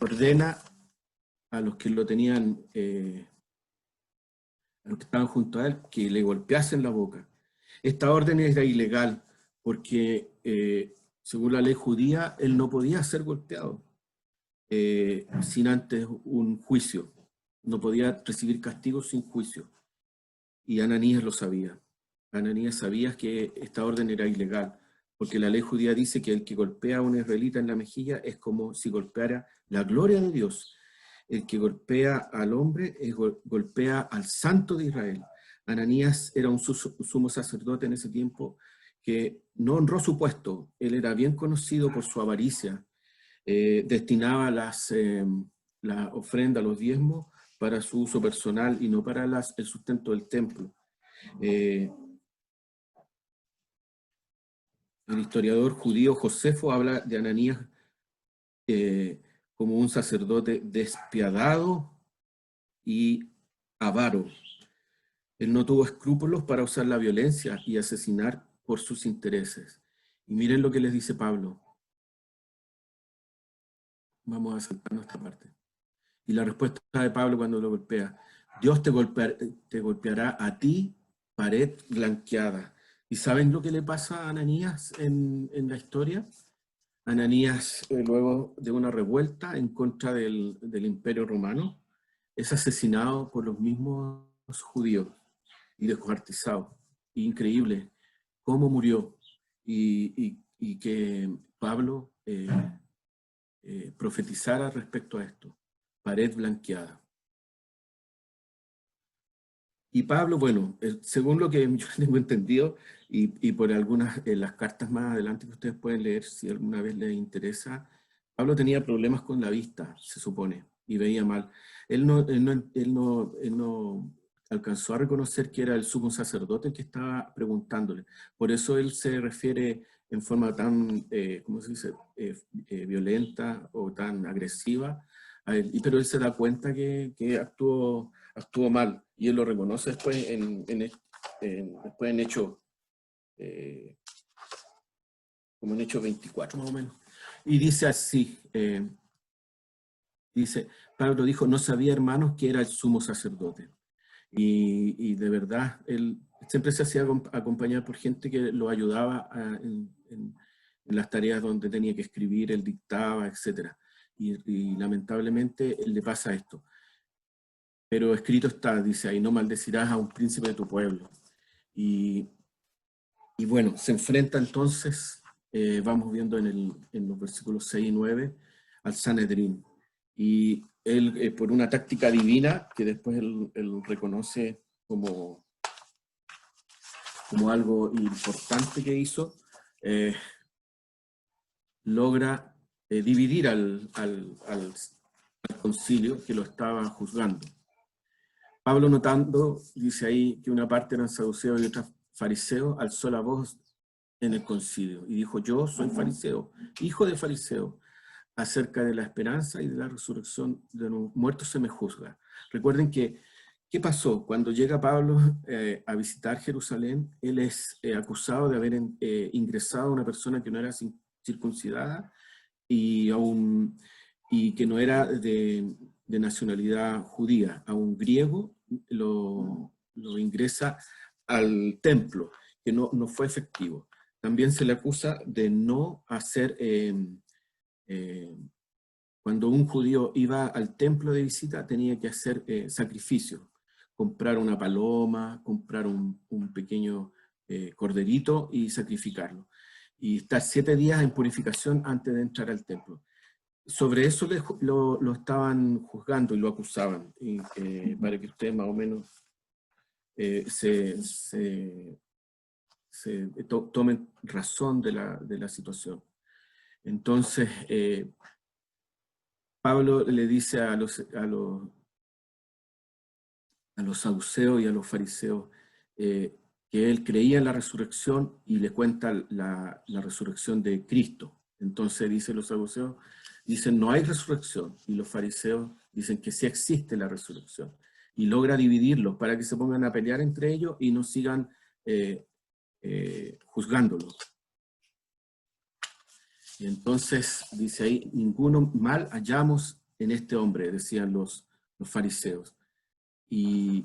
Ordena a los que lo tenían, a los que estaban junto a él, que le golpeasen la boca. Esta orden era ilegal, porque según la ley judía, él no podía ser golpeado sin antes un juicio. No podía recibir castigo sin juicio. Y Ananías lo sabía. Ananías sabía que esta orden era ilegal, porque la ley judía dice que el que golpea a un israelita en la mejilla es como si golpeara la gloria de Dios. El que golpea al hombre golpea al santo de Israel. Ananías era un sumo sacerdote en ese tiempo que no honró su puesto. Él era bien conocido por su avaricia. Destinaba la ofrenda, los diezmos, para su uso personal y no para el sustento del templo. El historiador judío Josefo habla de Ananías como un sacerdote despiadado y avaro. Él no tuvo escrúpulos para usar la violencia y asesinar por sus intereses. Y miren lo que les dice Pablo. Vamos a saltarnos esta parte. Y la respuesta de Pablo cuando lo golpea: Dios te golpeará a ti, pared blanqueada. ¿Y saben lo que le pasa a Ananías en la historia? Ananías, luego de una revuelta en contra del Imperio Romano, es asesinado por los mismos judíos y descuartizado. Increíble cómo murió, y que Pablo profetizara respecto a esto. Pared blanqueada. Y Pablo, bueno, según lo que yo tengo entendido, y por algunas las cartas más adelante que ustedes pueden leer si alguna vez les interesa, Pablo tenía problemas con la vista, se supone, y veía mal. Él no alcanzó a reconocer que era el sumo sacerdote que estaba preguntándole. Por eso él se refiere en forma tan, ¿cómo se dice?, violenta o tan agresiva a él. Pero él se da cuenta que actuó mal, y él lo reconoce después después en Hechos, como en Hechos 24 más o menos. Y dice así, Pablo dijo: no sabía, hermanos, que era el sumo sacerdote. Y de verdad, él siempre se hacía acompañar por gente que lo ayudaba en las tareas donde tenía que escribir, él dictaba, etc. Y lamentablemente le pasa esto. Pero escrito está, dice ahí: no maldecirás a un príncipe de tu pueblo. Y bueno, se enfrenta entonces, vamos viendo en los versículos 6 y 9, al Sanedrín. Y él, por una táctica divina, que después él reconoce como algo importante que hizo, logra dividir al concilio que lo estaba juzgando. Pablo, notando, dice ahí, que una parte eran saduceos y otra fariseos, alzó la voz en el concilio y dijo: yo soy fariseo, hijo de fariseo. Acerca de la esperanza y de la resurrección de los muertos se me juzga. Recuerden que, ¿qué pasó? Cuando llega Pablo a visitar Jerusalén, él es acusado de haber ingresado a una persona que no era circuncidada y que no era de nacionalidad judía. A un griego lo ingresa al templo, que no fue efectivo. También se le acusa de no hacer... cuando un judío iba al templo de visita, tenía que hacer sacrificios, comprar una paloma, comprar un pequeño corderito y sacrificarlo. y estar 7 días en purificación antes de entrar al templo. Sobre eso lo estaban juzgando y lo acusaban, y, para que ustedes más o menos tomen razón de la situación. Entonces, Pablo le dice a los saduceos y a los fariseos que él creía en la resurrección y le cuenta la resurrección de Cristo. Entonces dice los saduceos, dicen no hay resurrección, y los fariseos dicen que sí existe la resurrección. Y logra dividirlos para que se pongan a pelear entre ellos y no sigan juzgándolos. Y entonces dice ahí, ninguno mal hallamos en este hombre, decían los fariseos. Y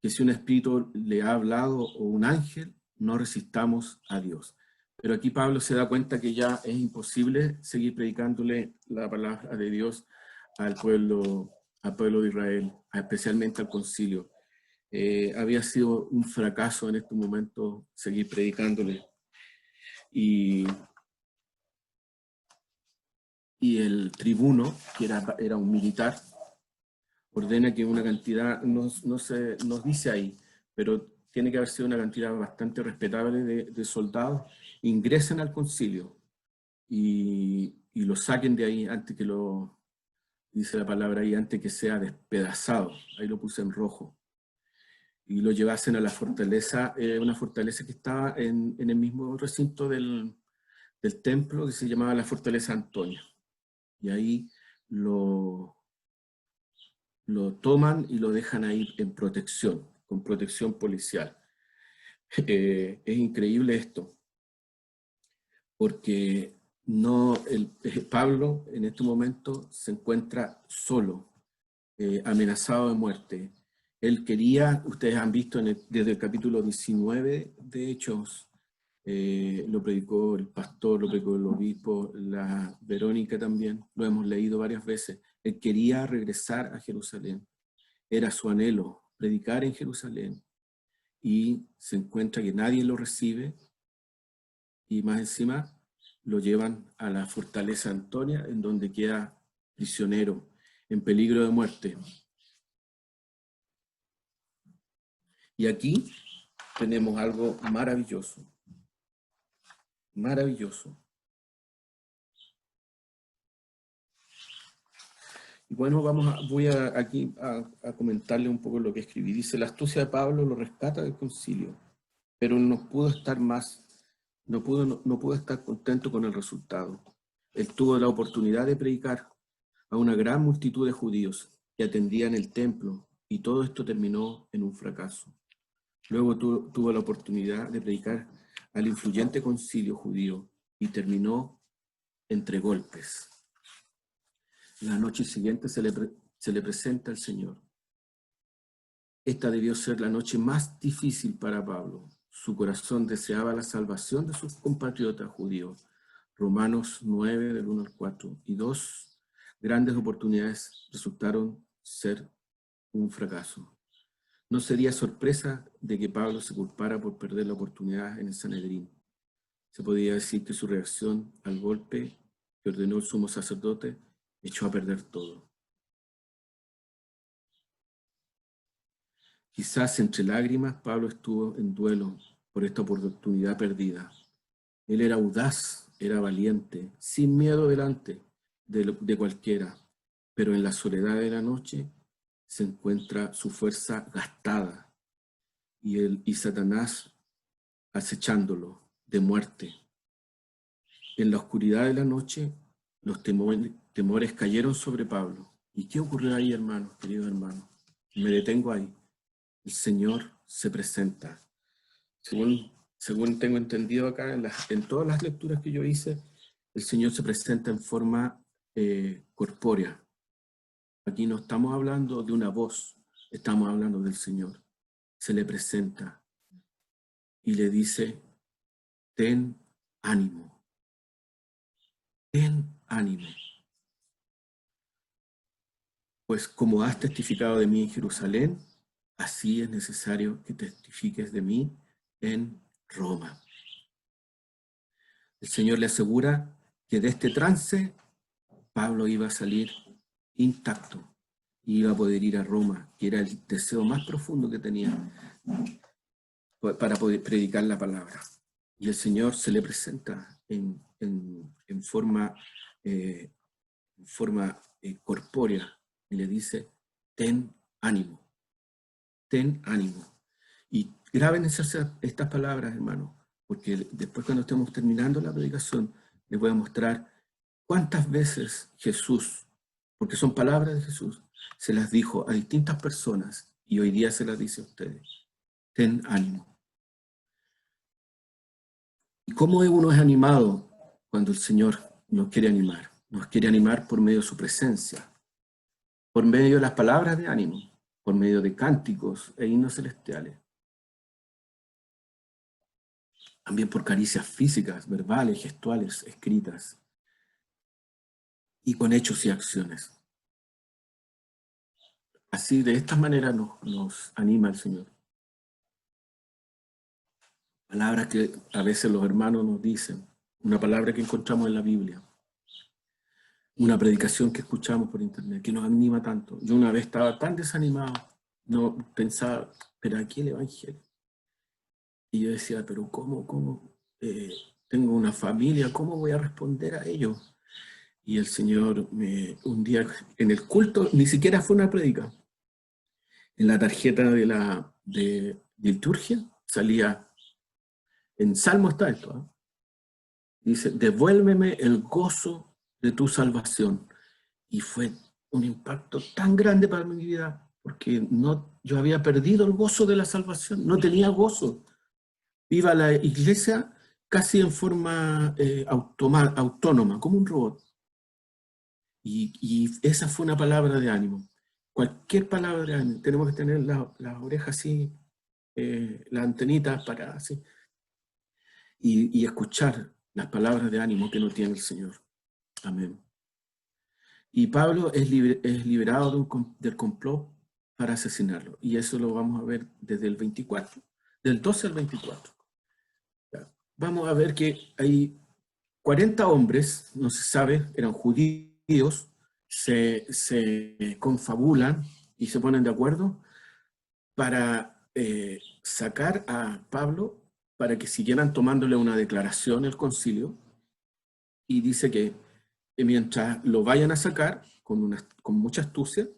que si un espíritu le ha hablado o un ángel, no resistamos a Dios. Pero aquí Pablo se da cuenta que ya es imposible seguir predicándole la palabra de Dios al pueblo de Israel, especialmente al concilio. Había sido un fracaso en este momento seguir predicándole. Y el tribuno, que era un militar, ordena que una cantidad, nos dice ahí, pero tiene que haber sido una cantidad bastante respetable de soldados, ingresen al concilio y lo saquen de ahí antes que dice la palabra ahí, antes que sea despedazado. Ahí lo puse en rojo. Y lo llevasen a la fortaleza, una fortaleza que estaba en el mismo recinto del templo, que se llamaba la Fortaleza Antonia. Y ahí lo toman y lo dejan ahí en protección, con protección policial. Es increíble esto, porque Pablo en este momento se encuentra solo, amenazado de muerte. Él quería, ustedes han visto desde el capítulo 19 de Hechos, lo predicó el pastor, lo predicó el obispo, la Verónica también, lo hemos leído varias veces. Él quería regresar a Jerusalén, era su anhelo, predicar en Jerusalén, y se encuentra que nadie lo recibe, y más encima lo llevan a la Fortaleza Antonia, en donde queda prisionero, en peligro de muerte. Y aquí tenemos algo maravilloso, maravilloso. Y bueno, voy aquí a comentarle un poco lo que escribí. Dice, la astucia de Pablo lo rescata del concilio, pero no pudo estar contento con el resultado. Él tuvo la oportunidad de predicar a una gran multitud de judíos que atendían el templo, y todo esto terminó en un fracaso. Luego tuvo la oportunidad de predicar al influyente concilio judío, y terminó entre golpes. La noche siguiente se le presenta el Señor. Esta debió ser la noche más difícil para Pablo. Su corazón deseaba la salvación de sus compatriotas judíos. Romanos 9, del 1 al 4. Y 2 grandes oportunidades resultaron ser un fracaso. No sería sorpresa de que Pablo se culpara por perder la oportunidad en el Sanedrín. Se podría decir que su reacción al golpe que ordenó el sumo sacerdote echó a perder todo. Quizás entre lágrimas Pablo estuvo en duelo por esta oportunidad perdida. Él era audaz, era valiente, sin miedo delante de cualquiera, pero en la soledad de la noche se encuentra su fuerza gastada y Satanás acechándolo de muerte. En la oscuridad de la noche los temores cayeron sobre Pablo. ¿Y qué ocurrió ahí, hermanos, queridos hermanos? Me detengo ahí. El Señor se presenta. Según tengo entendido acá, en todas las lecturas que yo hice, el Señor se presenta en forma corpórea. Aquí no estamos hablando de una voz, estamos hablando del Señor. Se le presenta y le dice, ten ánimo. Ten ánimo. Pues como has testificado de mí en Jerusalén, así es necesario que testifiques de mí en Roma. el Señor le asegura que de este trance Pablo iba a salir intacto y iba a poder ir a Roma, que era el deseo más profundo que tenía para poder predicar la palabra. Y el Señor se le presenta en forma corpórea y le dice: ten ánimo, ten ánimo. Y graben estas palabras, hermanos, porque después, cuando estemos terminando la predicación, les voy a mostrar cuántas veces Jesús, porque son palabras de Jesús, se las dijo a distintas personas y hoy día se las dice a ustedes: ten ánimo. ¿Y cómo uno es animado cuando el Señor nos quiere animar? Nos quiere animar por medio de su presencia, por medio de las palabras de ánimo, por medio de cánticos e himnos celestiales. También por caricias físicas, verbales, gestuales, escritas, y con hechos y acciones. Así, de esta manera nos anima el Señor. Palabras que a veces los hermanos nos dicen, una palabra que encontramos en la Biblia, una predicación que escuchamos por internet, que nos anima tanto. Yo una vez estaba tan desanimado, no pensaba, pero aquí el Evangelio. Y yo decía, pero ¿cómo? Tengo una familia, ¿cómo voy a responder a ellos? Y el Señor, un día en el culto, ni siquiera fue una prédica, en la tarjeta de liturgia salía, en Salmo está esto, ¿eh? Dice: devuélveme el gozo de tu salvación. Y fue un impacto tan grande para mi vida, porque yo había perdido el gozo de la salvación, no tenía gozo. Iba a la iglesia casi en forma autónoma, como un robot. Y esa fue una palabra de ánimo. Cualquier palabra de ánimo. Tenemos que tener las orejas así, las antenitas paradas así, y escuchar las palabras de ánimo que nos tiene el Señor. Amén. Y Pablo es liberado del complot para asesinarlo. Y eso lo vamos a ver desde el 24, del 12 al 24. Vamos a ver que hay 40 hombres, no se sabe, eran judíos, se confabulan y se ponen de acuerdo para sacar a Pablo, para que siguieran tomándole una declaración al concilio, y dice que mientras lo vayan a sacar con mucha astucia,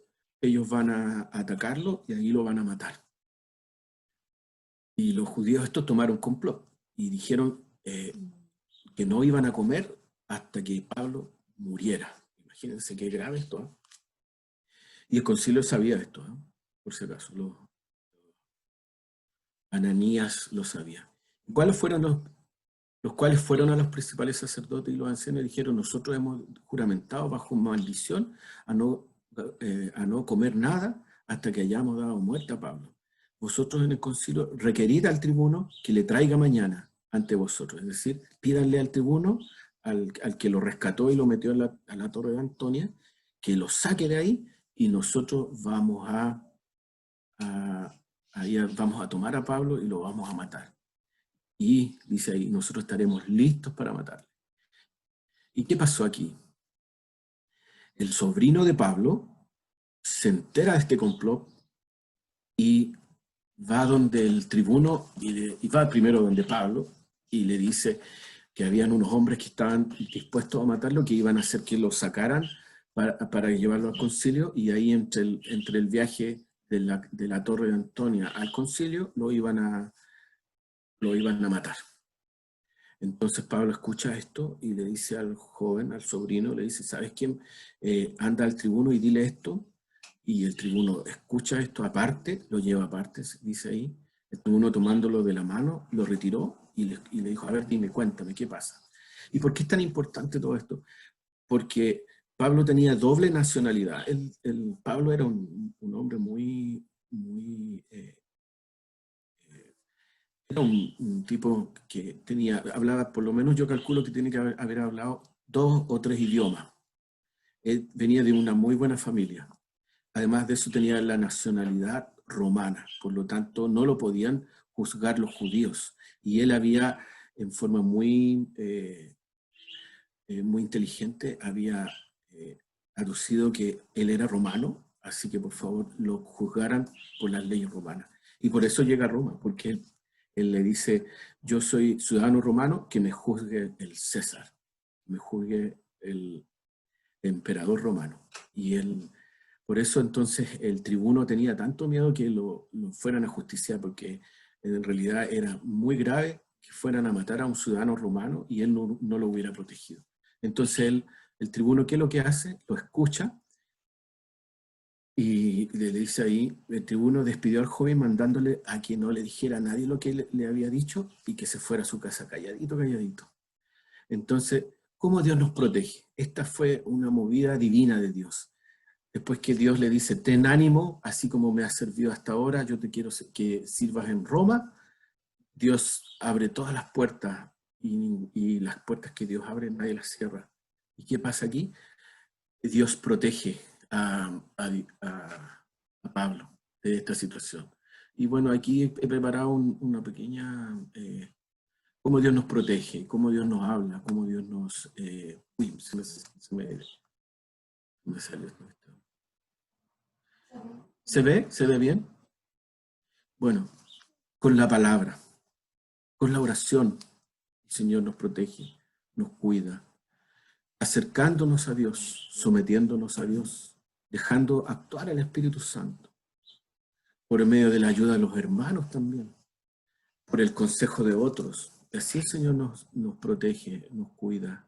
ellos van a atacarlo y ahí lo van a matar. Y los judíos estos tomaron complot y dijeron que no iban a comer hasta que Pablo muriera. Imagínense qué grave esto, ¿eh? Y el concilio sabía esto, ¿eh? Por si acaso. Ananías lo sabía. ¿Cuáles fueron los cuales fueron a los principales sacerdotes y los ancianos y dijeron: nosotros hemos juramentado bajo maldición a no comer nada hasta que hayamos dado muerte a Pablo. Vosotros en el concilio requerid al tribuno que le traiga mañana ante vosotros. Es decir, pídanle al tribuno, al que lo rescató y lo metió a la torre de Antonia, que lo saque de ahí y nosotros vamos a tomar a Pablo y lo vamos a matar. Y dice ahí, nosotros estaremos listos para matarle. ¿Y qué pasó aquí? El sobrino de Pablo se entera de este complot y va donde el tribuno, y va primero donde Pablo, y le dice que habían unos hombres que estaban dispuestos a matarlo, que iban a hacer que lo sacaran para llevarlo al concilio, y ahí entre el viaje de la torre de Antonia al concilio lo iban a matar. Entonces Pablo escucha esto y le dice al joven, al sobrino, le dice: ¿sabes quién? Anda al tribuno y dile esto. Y el tribuno escucha esto aparte, lo lleva aparte, dice ahí. El tribuno, tomándolo de la mano, lo retiró y le dijo: a ver, dime, cuéntame, ¿qué pasa? ¿Y por qué es tan importante todo esto? Porque Pablo tenía doble nacionalidad. Pablo era un hombre era un tipo que hablaba, por lo menos yo calculo que tiene que haber hablado 2 o 3 idiomas. Él venía de una muy buena familia. Además de eso tenía la nacionalidad romana, por lo tanto no lo podían juzgar los judíos. Y él había, en forma muy muy inteligente, había aducido que él era romano, así que por favor lo juzgaran por las leyes romanas. Y por eso llega a Roma, porque él le dice, yo soy ciudadano romano, que me juzgue el César, me juzgue el emperador romano. Y él, por eso entonces el tribuno tenía tanto miedo que lo fueran a justiciar, porque en realidad era muy grave que fueran a matar a un ciudadano romano y él no lo hubiera protegido. Entonces el tribuno, ¿qué es lo que hace? Lo escucha y le dice ahí, el tribuno despidió al joven mandándole a que no le dijera a nadie lo que le había dicho y que se fuera a su casa calladito, calladito. Entonces, ¿cómo Dios nos protege? Esta fue una movida divina de Dios. Después que Dios le dice, ten ánimo, así como me has servido hasta ahora, yo te quiero que sirvas en Roma. Dios abre todas las puertas y las puertas que Dios abre nadie las cierra. ¿Y qué pasa aquí? Dios protege a Pablo de esta situación. Y bueno, aquí he preparado una pequeña... cómo Dios nos protege, cómo Dios nos habla, cómo Dios nos... uy, se me salió esto. ¿Se ve? ¿Se ve bien? Bueno, con la palabra, con la oración, el Señor nos protege, nos cuida, acercándonos a Dios, sometiéndonos a Dios, dejando actuar al Espíritu Santo, por medio de la ayuda de los hermanos también, por el consejo de otros. Así el Señor nos protege, nos cuida.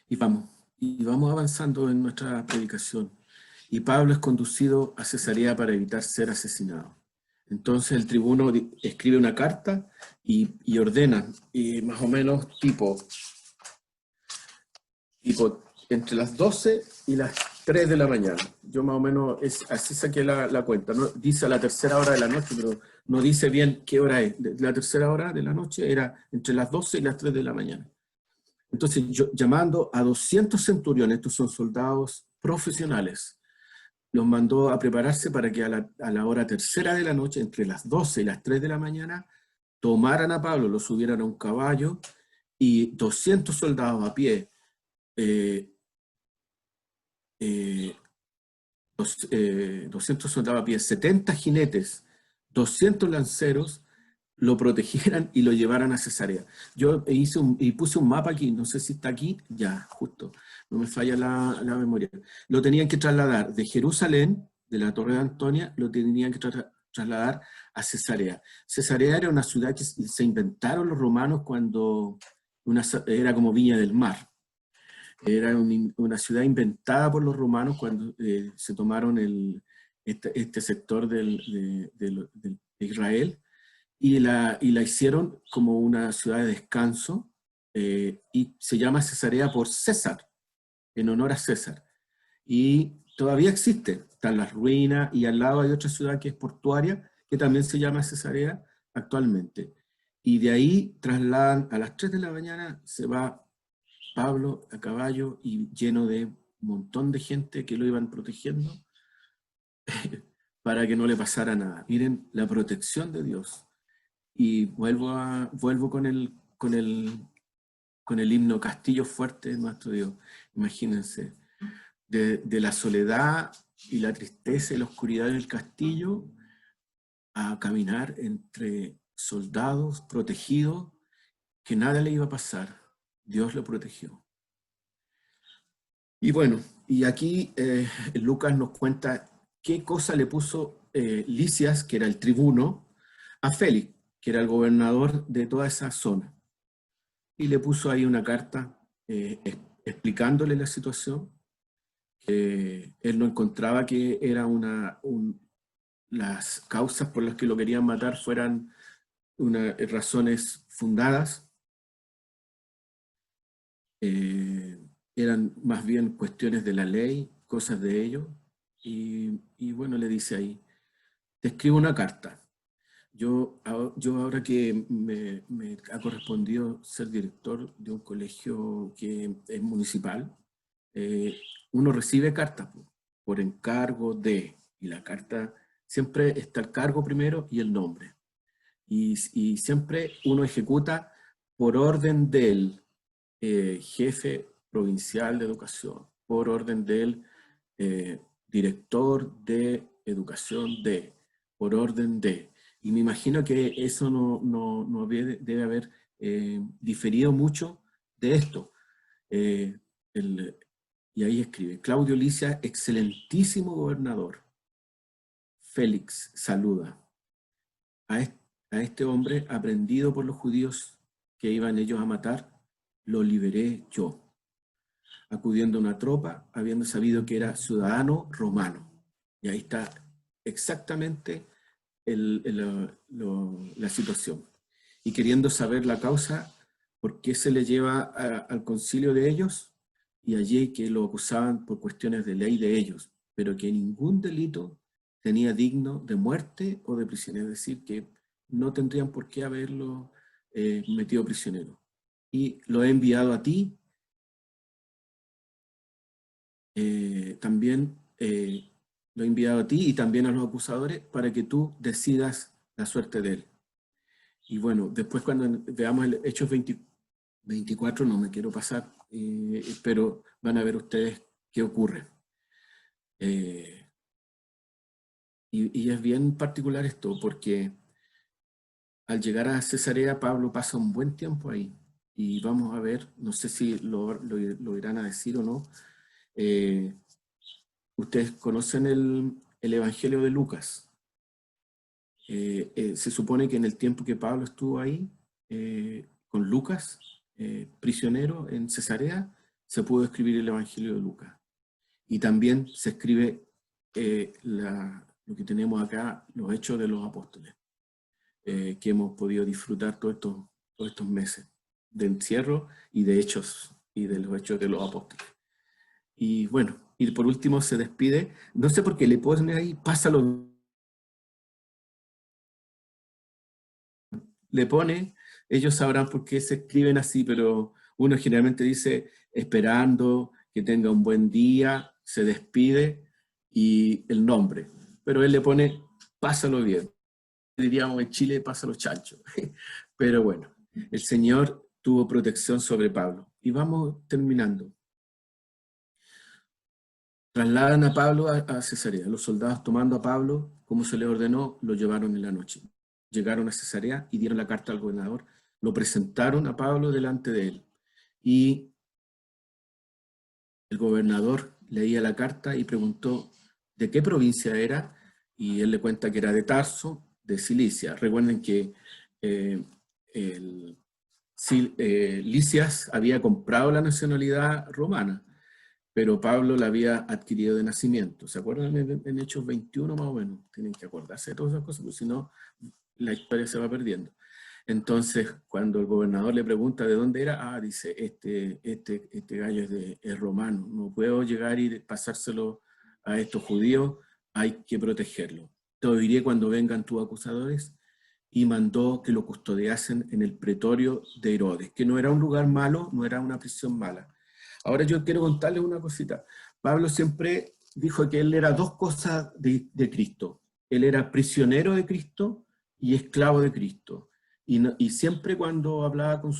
Y vamos avanzando en nuestra predicación. Y Pablo es conducido a Cesarea para evitar ser asesinado. Entonces el tribuno escribe una carta y ordena, y más o menos tipo entre las 12 y las 3 de la mañana. Yo más o menos así saqué la cuenta. ¿No? Dice a la tercera hora de la noche, pero no dice bien qué hora es. La tercera hora de la noche era entre las 12 y las 3 de la mañana. Entonces, llamando a 200 centuriones, estos son soldados profesionales, los mandó a prepararse para que a la hora tercera de la noche, entre las 12 y las 3 de la mañana, tomaran a Pablo, lo subieran a un caballo, y 200 soldados a pie, 200 soldados a pie, 70 jinetes, 200 lanceros, lo protegieran y lo llevaran a Cesarea. Yo puse un mapa aquí, no sé si está aquí, ya, justo, no me falla la memoria. Lo tenían que trasladar de Jerusalén, de la Torre de Antonia, lo tenían que trasladar a Cesarea. Cesarea era una ciudad que se inventaron los romanos cuando era como Viña del Mar. Era una ciudad inventada por los romanos cuando se tomaron este sector de Israel, y la hicieron como una ciudad de descanso, y se llama Cesarea por César, en honor a César. Y todavía existe, están las ruinas, y al lado hay otra ciudad que es portuaria, que también se llama Cesarea actualmente. Y de ahí trasladan a las 3 de la mañana, se va Pablo a caballo y lleno de un montón de gente que lo iban protegiendo para que no le pasara nada. Miren la protección de Dios. Y vuelvo con el himno Castillo Fuerte de nuestro Dios. Imagínense, de la soledad y la tristeza y la oscuridad del castillo a caminar entre soldados protegidos, que nada le iba a pasar. Dios lo protegió. Y bueno, y aquí Lucas nos cuenta qué cosa le puso Lisias, que era el tribuno, a Félix, que era el gobernador de toda esa zona. Y le puso ahí una carta explicándole la situación, que él no encontraba que era las causas por las que lo querían matar fueran razones fundadas, eran más bien cuestiones de la ley, cosas de ellos, y bueno, le dice ahí, te escribo una carta. Yo ahora que me ha correspondido ser director de un colegio que es municipal, uno recibe cartas por encargo de, y la carta siempre está el cargo primero y el nombre. Y siempre uno ejecuta por orden del jefe provincial de educación, por orden del director de educación por orden de. Y me imagino que eso no debe haber diferido mucho de esto. Y ahí escribe, Claudio Licia, excelentísimo gobernador. Félix saluda. A este hombre, aprendido por los judíos que iban ellos a matar, lo liberé yo, acudiendo a una tropa, habiendo sabido que era ciudadano romano. Y ahí está exactamente la situación. Y queriendo saber la causa, por qué se le lleva al concilio de ellos, y allí que lo acusaban por cuestiones de ley de ellos, pero que ningún delito tenía digno de muerte o de prisión, es decir, que no tendrían por qué haberlo metido prisionero. Y lo he enviado a ti, también lo he enviado a ti y también a los acusadores para que tú decidas la suerte de él. Y bueno, después cuando veamos el Hechos 24, no me quiero pasar, pero van a ver ustedes qué ocurre. Y es bien particular esto, porque al llegar a Cesarea, Pablo pasa un buen tiempo ahí. Y vamos a ver, no sé si lo irán a decir o no. Ustedes conocen el Evangelio de Lucas. Se supone que en el tiempo que Pablo estuvo ahí, con Lucas, prisionero en Cesarea, se pudo escribir el Evangelio de Lucas. Y también se escribe lo que tenemos acá, los Hechos de los Apóstoles, que hemos podido disfrutar todos estos meses de encierro y de Hechos, y de los Hechos de los Apóstoles. Y bueno, y por último se despide, no sé por qué le pone ahí, pásalo. Le pone, ellos sabrán por qué se escriben así, pero uno generalmente dice, esperando que tenga un buen día, se despide, y el nombre. Pero él le pone, pásalo bien. Diríamos en Chile, pásalo chancho. Pero bueno, el Señor tuvo protección sobre Pablo. Y vamos terminando. Trasladan a Pablo a Cesarea. Los soldados, tomando a Pablo, como se les ordenó, lo llevaron en la noche. Llegaron a Cesarea y dieron la carta al gobernador. Lo presentaron a Pablo delante de él. Y el gobernador leía la carta y preguntó de qué provincia era, y él le cuenta que era de Tarso, de Cilicia. Recuerden que Licias había comprado la nacionalidad romana, pero Pablo la había adquirido de nacimiento. ¿Se acuerdan en Hechos 21 más o menos? Tienen que acordarse de todas esas cosas, porque si no, la historia se va perdiendo. Entonces, cuando el gobernador le pregunta de dónde era, dice, este gallo es romano, no puedo llegar y pasárselo a estos judíos, hay que protegerlo. Te oiré cuando vengan tus acusadores, y mandó que lo custodiasen en el pretorio de Herodes, que no era un lugar malo, no era una prisión mala. Ahora yo quiero contarles una cosita. Pablo siempre dijo que él era dos cosas de Cristo. Él era prisionero de Cristo y esclavo de Cristo. Y siempre cuando hablaba con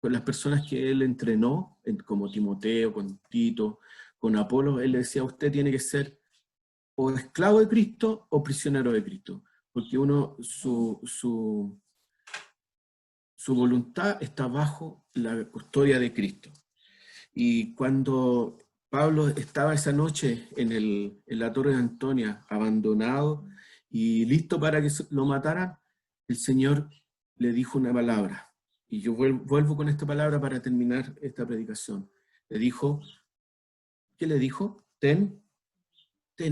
las personas que él entrenó, como Timoteo, con Tito, con Apolo, él le decía, usted tiene que ser o esclavo de Cristo o prisionero de Cristo, porque su voluntad está bajo la custodia de Cristo. Y cuando Pablo estaba esa noche en la Torre de Antonia, abandonado y listo para que lo mataran, el Señor le dijo una palabra. Y yo vuelvo con esta palabra para terminar esta predicación. Le dijo, ¿qué le dijo? Ten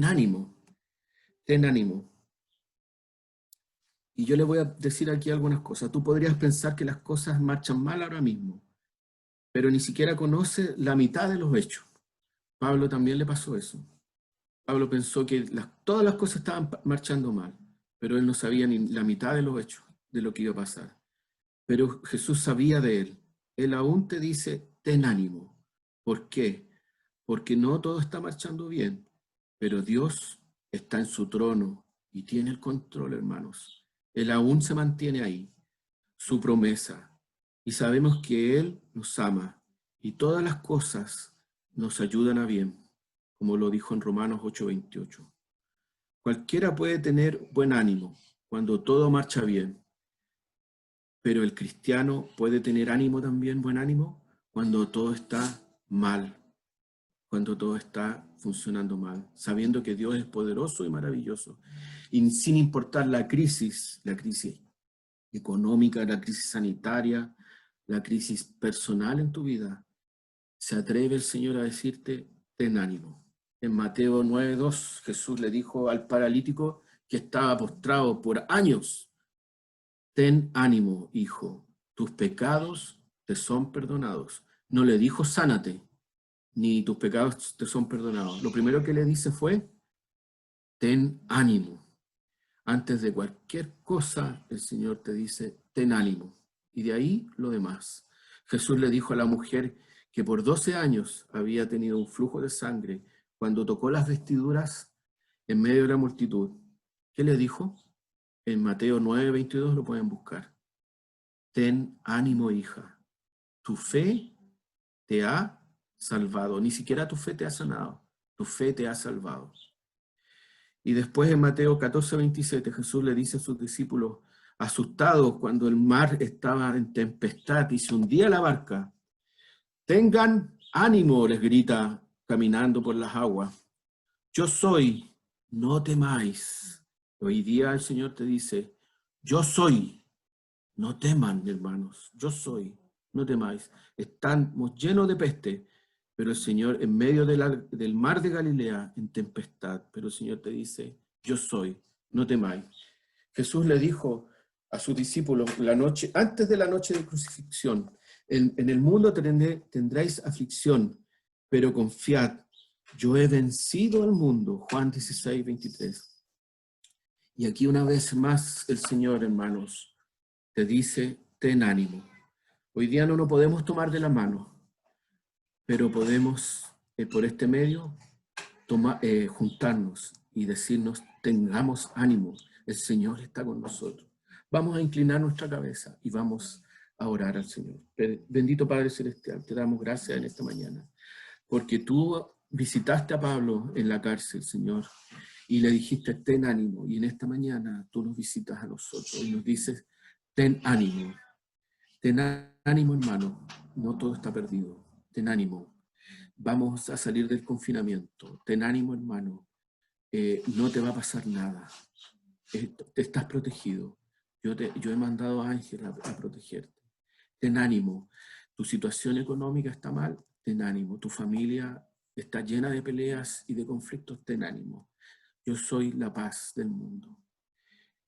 ánimo, ten ánimo. Y yo le voy a decir aquí algunas cosas. Tú podrías pensar que las cosas marchan mal ahora mismo, pero ni siquiera conoce la mitad de los hechos. Pablo también le pasó eso. Pablo pensó que todas las cosas estaban marchando mal, pero él no sabía ni la mitad de los hechos, de lo que iba a pasar. Pero Jesús sabía de él. Él aún te dice, ten ánimo. ¿Por qué? Porque no todo está marchando bien, pero Dios está en su trono y tiene el control, hermanos. Él aún se mantiene ahí, su promesa. Y sabemos que Él nos ama y todas las cosas nos ayudan a bien, como lo dijo en Romanos 8:28. Cualquiera puede tener buen ánimo cuando todo marcha bien, pero el cristiano puede tener ánimo también, buen ánimo, cuando todo está mal, cuando todo está funcionando mal, sabiendo que Dios es poderoso y maravilloso, y sin importar la crisis económica, la crisis sanitaria, la crisis personal en tu vida, se atreve el Señor a decirte, ten ánimo. En Mateo 9:2, Jesús le dijo al paralítico que estaba postrado por años, ten ánimo, hijo, tus pecados te son perdonados. No le dijo sánate, ni tus pecados te son perdonados. Lo primero que le dice fue, ten ánimo. Antes de cualquier cosa, el Señor te dice, ten ánimo. Y de ahí lo demás. Jesús le dijo a la mujer que por 12 años había tenido un flujo de sangre cuando tocó las vestiduras en medio de la multitud. ¿Qué le dijo? En Mateo 9:22 lo pueden buscar. Ten ánimo, hija. Tu fe te ha salvado. Ni siquiera tu fe te ha sanado. Tu fe te ha salvado. Y después en Mateo 14:27 Jesús le dice a sus discípulos, asustados cuando el mar estaba en tempestad y se hundía la barca, tengan ánimo, les grita caminando por las aguas. Yo soy, no temáis. Hoy día el Señor te dice, yo soy, no teman, hermanos, yo soy, no temáis. Estamos llenos de peste, pero el Señor en medio del mar de Galilea en tempestad, pero el Señor te dice, yo soy, no temáis. Jesús le dijo a sus discípulos antes de la noche de crucifixión, en el mundo tendréis aflicción, pero confiad, yo he vencido al mundo. Juan 16:23. Y aquí una vez más el Señor, hermanos, te dice, ten ánimo. Hoy día no nos podemos tomar de la mano, pero podemos, por este medio, juntarnos y decirnos, tengamos ánimo, el Señor está con nosotros. Vamos a inclinar nuestra cabeza y vamos a orar al Señor. Bendito Padre Celestial, te damos gracias en esta mañana, porque tú visitaste a Pablo en la cárcel, Señor, y le dijiste, ten ánimo, y en esta mañana tú nos visitas a nosotros y nos dices, ten ánimo, hermano, no todo está perdido, ten ánimo, vamos a salir del confinamiento, ten ánimo, hermano, no te va a pasar nada, te estás protegido, yo he mandado a Ángel a protegerte, ten ánimo, tu situación económica está mal, ten ánimo, tu familia está llena de peleas y de conflictos, ten ánimo. Yo soy la paz del mundo.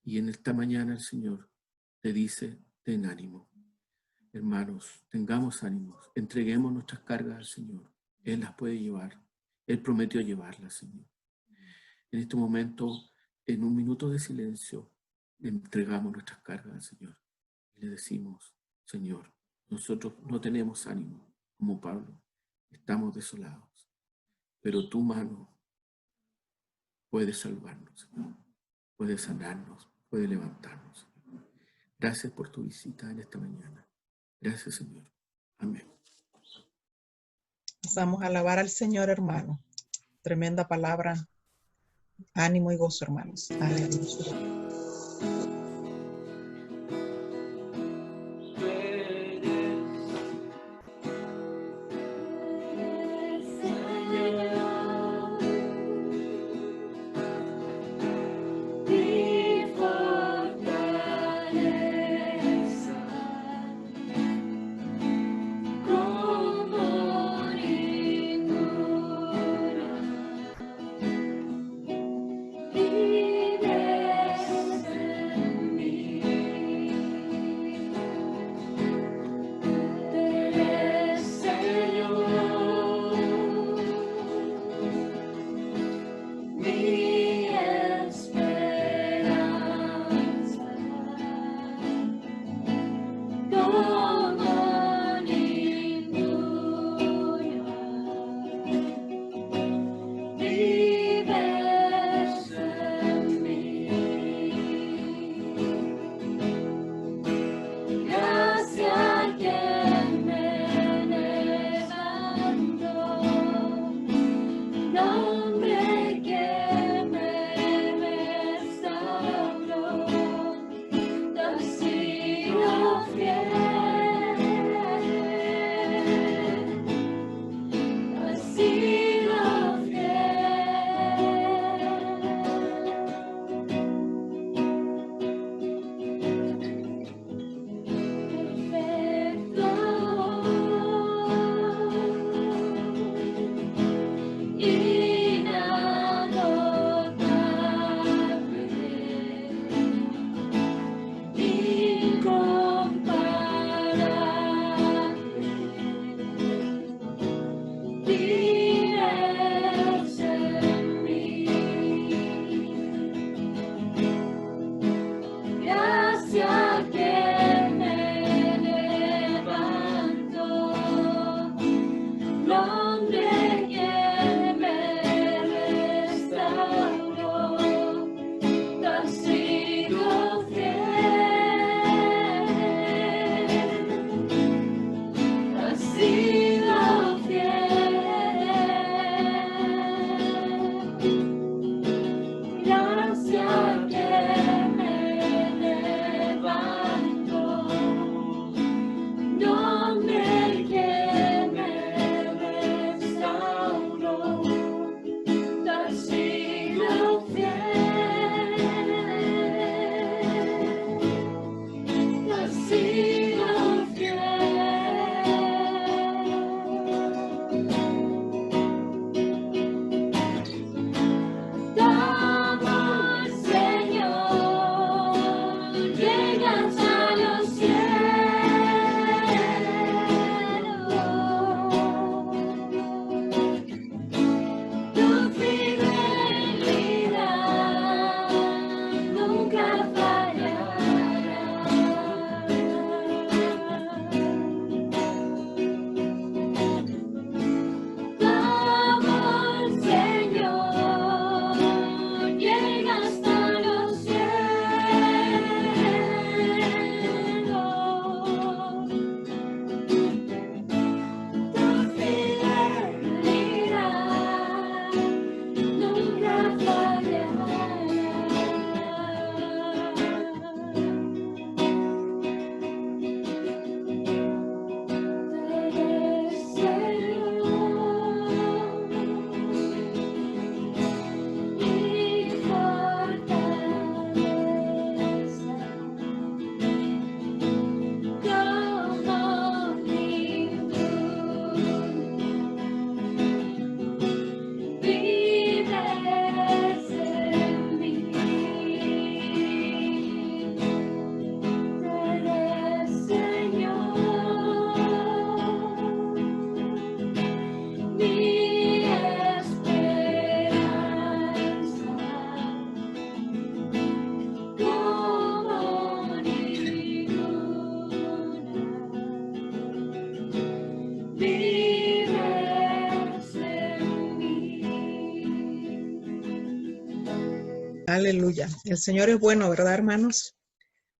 Y en esta mañana el Señor te dice, ten ánimo. Hermanos, tengamos ánimos, entreguemos nuestras cargas al Señor. Él las puede llevar. Él prometió llevarlas, Señor. En este momento, en un minuto de silencio, le entregamos nuestras cargas al Señor. Y le decimos, Señor, nosotros no tenemos ánimo, como Pablo. Estamos desolados. Pero tu mano puede salvarnos, Señor. Puede sanarnos, puede levantarnos, Señor. Gracias por tu visita en esta mañana. Gracias, Señor. Amén. Vamos a alabar al Señor, hermano. Tremenda palabra. Ánimo y gozo, hermanos. Aleluya. Vives Aleluya. El Señor es bueno, ¿verdad, hermanos?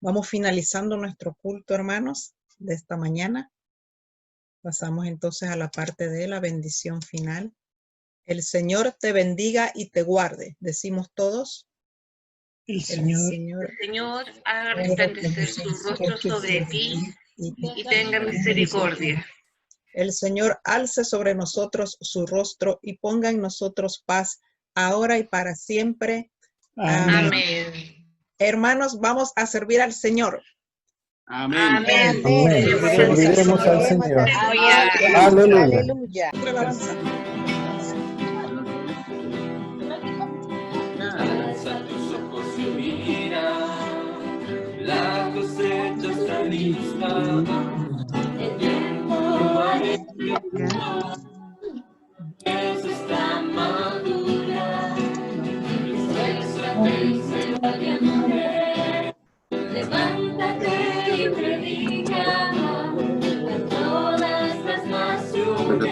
Vamos finalizando nuestro culto, hermanos, de esta mañana. Pasamos entonces a la parte de la bendición final. El Señor te bendiga y te guarde. Decimos todos. El Señor El Señor haga resplandecer su rostro sobre ti y tenga misericordia. El Señor alce sobre nosotros su rostro y ponga en nosotros paz, ahora y para siempre. Amén. Amén. Hermanos, vamos a servir al Señor. Amén. Amén. Serviremos al Señor. Aleluya. Aleluya. Otra alabanza. Alza tus ojos y mira, la cosecha está lista. El tiempo ha llegado, eso está madura. Esfuérzate y sé valiente, levántate y predica a todas las naciones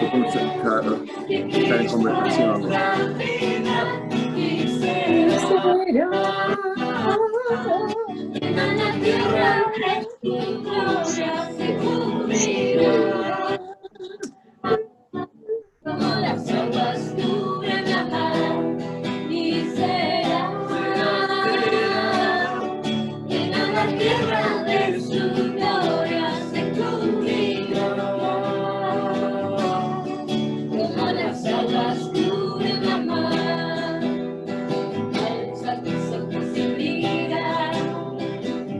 que Cristo es la vida. En la tierra de tu gloria se cubrirá, como las aguas cubren la mar, y será en la tierra de su gloria se cubrirá, como las aguas cubren la mar.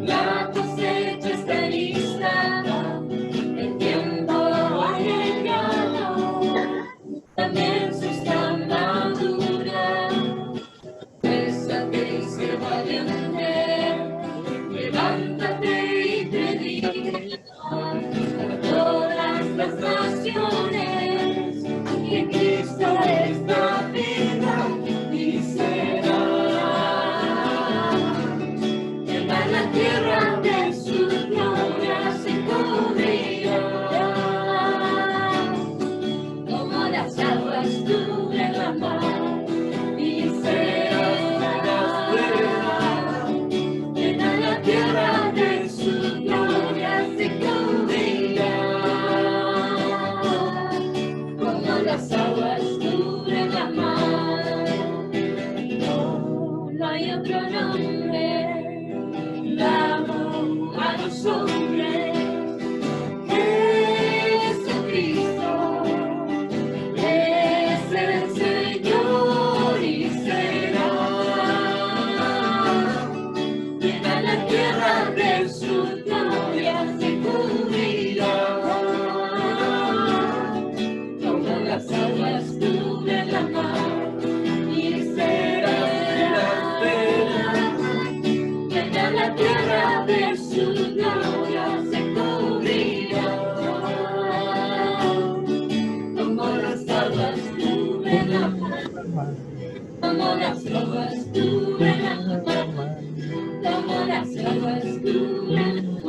La cosecha está lista, el tiempo ha llegado, también se está madura. Bésate y sé valiente, levántate y predica a todas las naciones que Cristo es la vida y será la tierra de su gloria se cubrirá, como las aguas cubren la mar, y será llena la tierra de su gloria se cubrirá, como las aguas cubren la mar. No hay otro nombre dado a los hombres, Jesucristo es el Señor y será llena la tierra de su gloria se cubrirá, como las aguas cubren la mar, y será la tierra de su gloria se cubrirá, como las aguas cubren la mar, como las aguas cubren la mar, como las aguas cubren la mar.